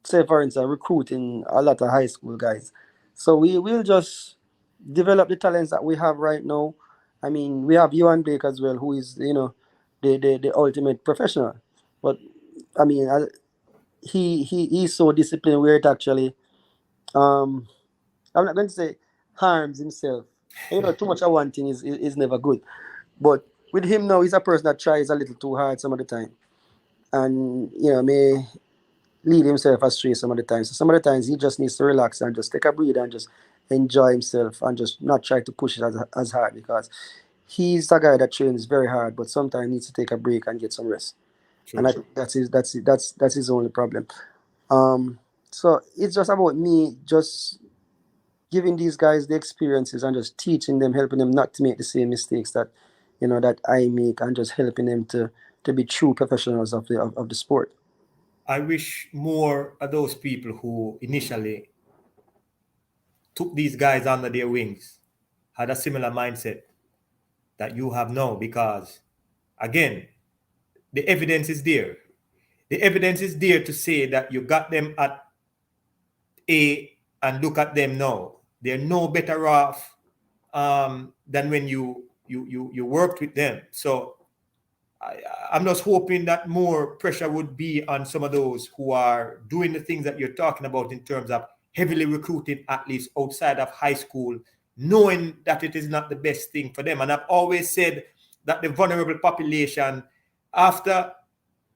say for instance, recruiting a lot of high school guys. So we will just develop the talents that we have right now. I mean, we have Johan Blake as well, who is the ultimate professional. But I mean, he's so disciplined where it actually I'm not going to say harms himself. Too much of one thing is never good. But with him now, he's a person that tries a little too hard some of the time, and may lead himself astray some of the times. So some of the times he just needs to relax and just take a breather and just enjoy himself and just not try to push it as hard, because he's a guy that trains very hard, but sometimes needs to take a break and get some rest. True, And I true. think that's his only problem. So it's just about me just giving these guys the experiences and just teaching them, helping them not to make the same mistakes that I make, and just helping them to be true professionals of the sport. I wish more of those people who initially took these guys under their wings had a similar mindset that you have now, because again, the evidence is there. The evidence is there to say that you got them at A and look at them now. They're no better off than when you worked with them. So I'm just hoping that more pressure would be on some of those who are doing the things that you're talking about in terms of heavily recruited athletes outside of high school, knowing that it is not the best thing for them. And I've always said that the vulnerable population, after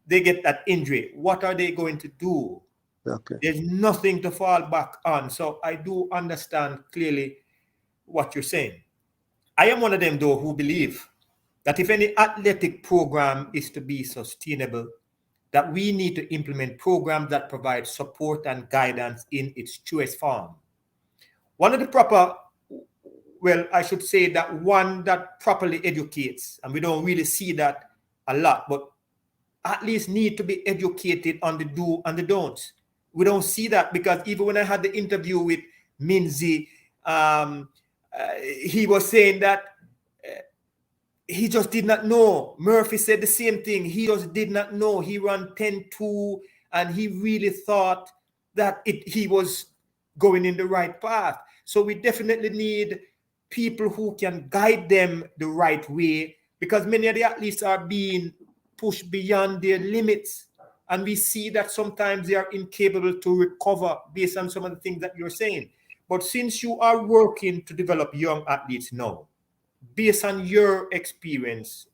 they get that injury, what are they going to do? Okay. There's nothing to fall back on. So I do understand clearly what you're saying. I am one of them, though, who believe that if any athletic program is to be sustainable, that we need to implement programs that provide support and guidance in its truest form. One of the proper, well, I should say that one that properly educates, and we don't really see that a lot, but at least need to be educated on the do and the don'ts. We don't see that, because even when I had the interview with Minzy, he was saying that he just did not know. Murphy said the same thing. He just did not know. He ran 10-2, and he really thought that he was going in the right path. So we definitely need people who can guide them the right way, because many of the athletes are being pushed beyond their limits. And we see that sometimes they are incapable to recover based on some of the things that you're saying. But since you are working to develop young athletes now, based on your experience,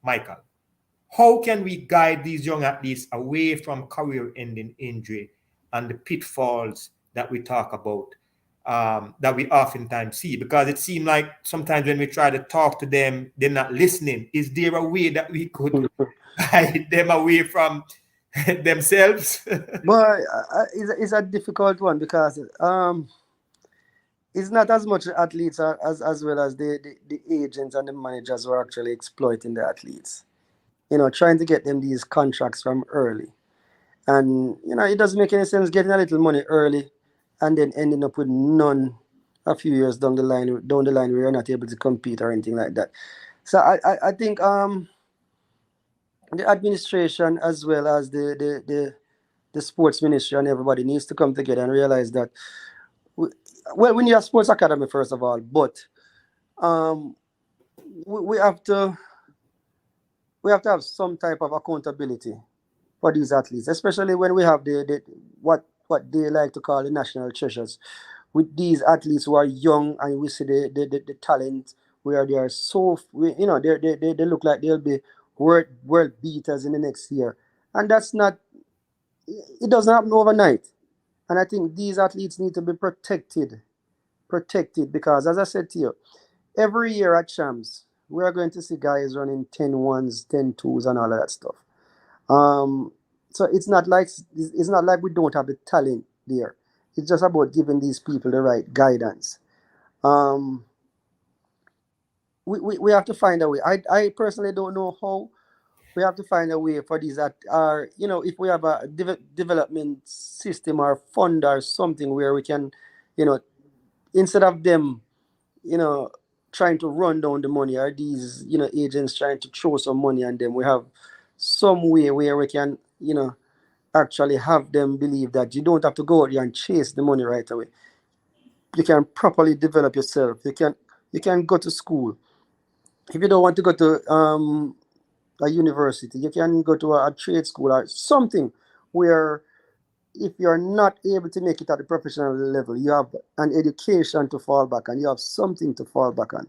Michael, how can we guide these young athletes away from career-ending injury and the pitfalls that we talk about, that we oftentimes see? Because it seems like sometimes when we try to talk to them, they're not listening. Is there a way that we could guide them away from themselves? But it's a difficult one, because it's not as much the athletes as well as the agents and the managers who are actually exploiting the athletes. Trying to get them these contracts from early. And it doesn't make any sense getting a little money early and then ending up with none a few years down the line where you're not able to compete or anything like that. So I think the administration, as well as the sports ministry, and everybody needs to come together and realize that we need a sports academy first of all, but um, we have to have some type of accountability for these athletes, especially when we have the what they like to call the national treasures. With these athletes who are young and we see the talent where they are you know, they look like they'll be world beaters in the next year. And that's not, it doesn't happen overnight. And I think these athletes need to be protected because, as I said to you, every year at Champs, we are going to see guys running 10 ones, 10 twos, and all of that stuff. Um, so it's not like we don't have the talent there. It's just about giving these people the right guidance. Um, we have to find a way. I personally don't know how. We have to find a way for these that are, you know, if we have a development system or fund or something where we can, you know, instead of them, you know, trying to run down the money, or these, you know, agents trying to throw some money on them, we have some way where we can, you know, actually have them believe that you don't have to go out there and chase the money right away. You can properly develop yourself. You can go to school. If you don't want to go to a university, you can go to a trade school or something where, if you're not able to make it at the professional level, you have an education to fall back on, you have something to fall back on.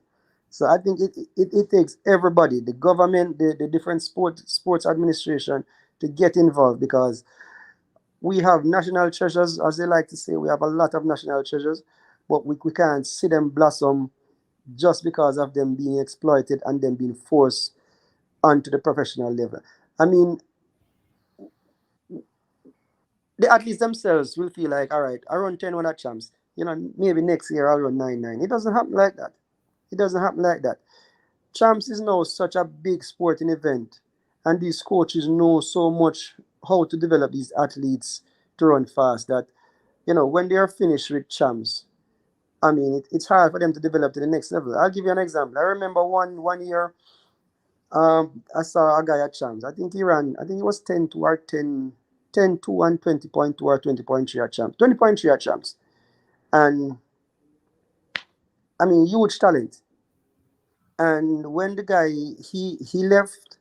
So I think it takes everybody, the government, the different sports administration, to get involved, because we have national treasures, as they like to say. We have a lot of national treasures, but we can't see them blossom just because of them being exploited and them being forced onto the professional level. I mean, the athletes themselves will feel like, all right, I run 10 at Champs. You know, maybe next year I'll run 9-9. It doesn't happen like that. It doesn't happen like that. Champs is now such a big sporting event, and these coaches know so much how to develop these athletes to run fast that, you know, when they are finished with Champs, I mean, it's hard for them to develop to the next level. I'll give you an example. I remember one year, I saw a guy at Champs. I think he ran, I think he was 10-2 or 10-2 and 20.2 or 20.3 at Champs. 20.3 at Champs. And I mean, huge talent. And when the guy, he left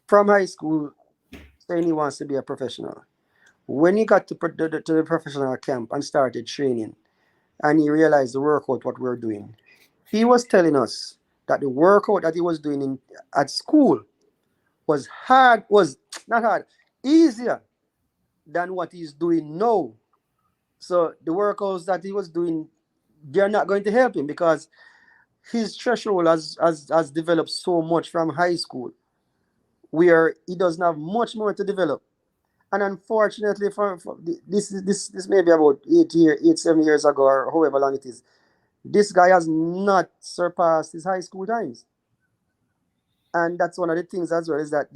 from high school saying he wants to be a professional. When he got to the professional camp and started training, and he realized the workout what we're doing, he was telling us that the workout that he was doing at school was hard, was not hard, easier than what he's doing now. So the workouts that he was doing, they're not going to help him because his threshold has developed so much from high school, where he doesn't have much more to develop. And unfortunately, for this may be about 7 years ago, or however long it is, this guy has not surpassed his high school times. And that's one of the things as well, is that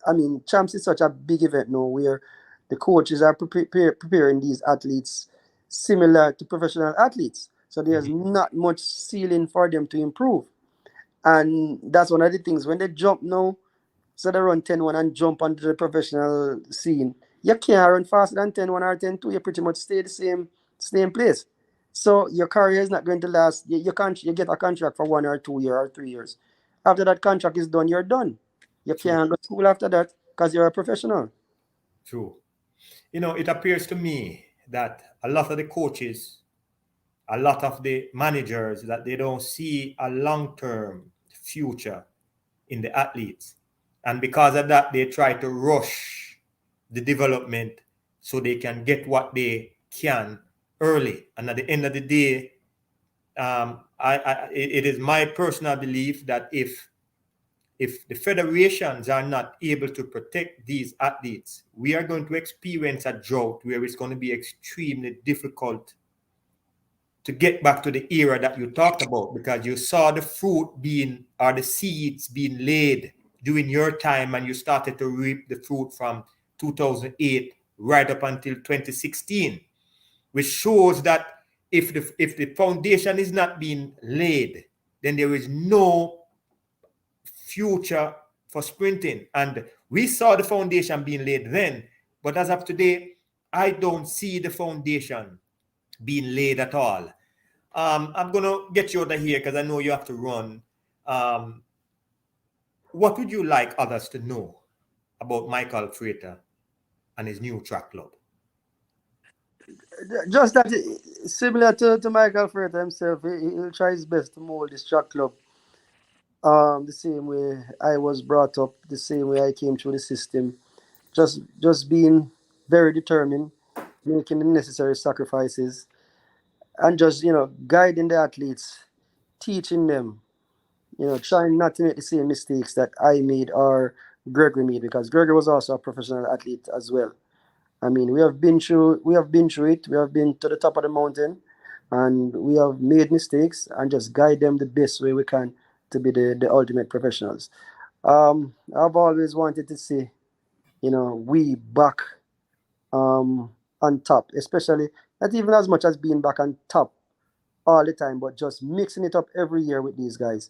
I mean, Champs is such a big event now where the coaches are preparing these athletes similar to professional athletes. So there's not much ceiling for them to improve. And that's one of the things when they jump now, so they run 10-1 and jump onto the professional scene. You can't run faster than 10-1 or 10-2. You pretty much stay the same place. So your career is not going to last. You get a contract for 1 or 2 years or 3 years. After that contract is done, you're done. You can't go to school after that because you're a professional. True. You know, it appears to me that a lot of the coaches, a lot of the managers, that they don't see a long-term future in the athletes. And because of that, they try to rush the development so they can get what they can early. And at the end of the day, it is my personal belief that if the federations are not able to protect these athletes, we are going to experience a drought where it's going to be extremely difficult to get back to the era that you talked about, because you saw the fruit being, or the seeds being laid during your time, and you started to reap the fruit from 2008 right up until 2016, which shows that if the foundation is not being laid, then there is no future for sprinting. And we saw the foundation being laid then, but as of today, I don't see the foundation being laid at all. I'm going to get you out of here because I know you have to run. What would you like others to know about Michael Frater and his new track club? Just that, similar to Michael Frater himself, he'll try his best to mold this track club the same way I was brought up, the same way I came through the system. Just being very determined, making the necessary sacrifices, and just guiding the athletes, teaching them, trying not to make the same mistakes that I made or Gregory made, because Gregory was also a professional athlete as well. I mean, we have been through it. We have been to the top of the mountain, and we have made mistakes, and just guide them the best way we can to be the ultimate professionals. I've always wanted to see, we back on top, especially not even as much as being back on top all the time, but just mixing it up every year with these guys.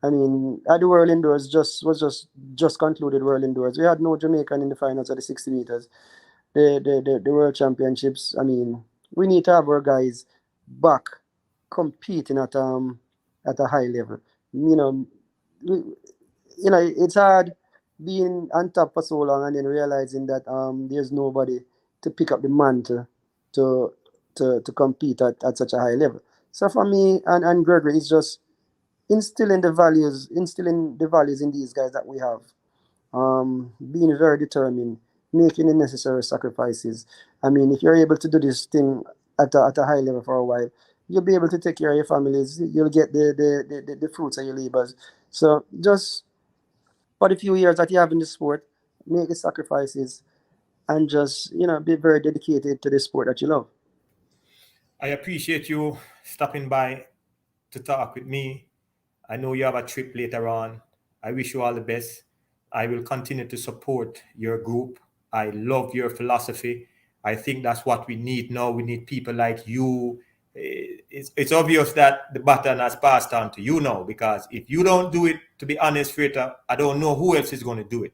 I mean, at the World Indoors just concluded World Indoors. We had no Jamaican in the finals of the 60 meters. The World Championships. I mean, we need to have our guys back competing at a high level. You know, it's hard being on top for so long and then realizing that there's nobody to pick up the mantle to to compete at such a high level. So for me and Gregory, it's just instilling the values in these guys that we have. Being very determined, making the necessary sacrifices. I mean, if you're able to do this thing at a high level for a while, you'll be able to take care of your families. You'll get the fruits of your labors. So just for the few years that you have in the sport, make the sacrifices and just be very dedicated to the sport that you love. I appreciate you stopping by to talk with me. I know you have a trip later on. I wish you all the best. I will continue to support your group. I love your philosophy. I think that's what we need now. We need people like you. It's obvious that the baton has passed on to you now, because if you don't do it, to be honest, Frater, I don't know who else is going to do it.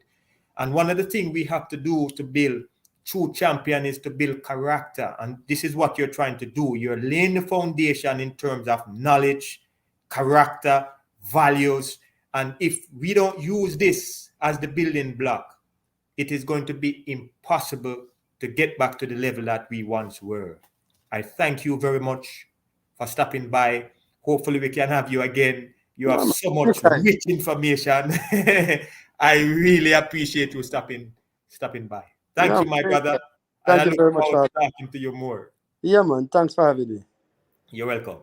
And one of the things we have to do to build true champion is to build character. And this is what you're trying to do. You're laying the foundation in terms of knowledge, character, values. And if we don't use this as the building block, it is going to be impossible to get back to the level that we once were. I thank you very much for stopping by. Hopefully we can have you again. You have so much rich information. I really appreciate you stopping by. Thank you, my brother. Thank you very much for talking to you more. Yeah, man. Thanks for having me. You're welcome.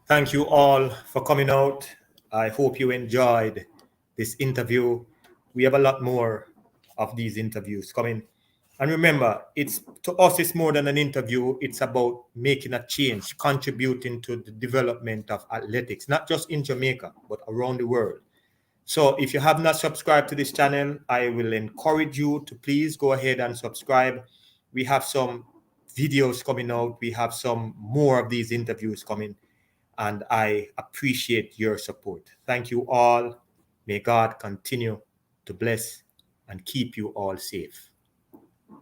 Thank you all for coming out. I hope you enjoyed this interview. We have a lot more of these interviews coming. And remember, to us, it's more than an interview. It's about making a change, contributing to the development of athletics, not just in Jamaica, but around the world. So if you have not subscribed to this channel, I will encourage you to please go ahead and subscribe. We have some videos coming out. We have some more of these interviews coming, and I appreciate your support. Thank you all. May God continue to bless and keep you all safe.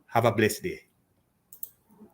Have a blessed day.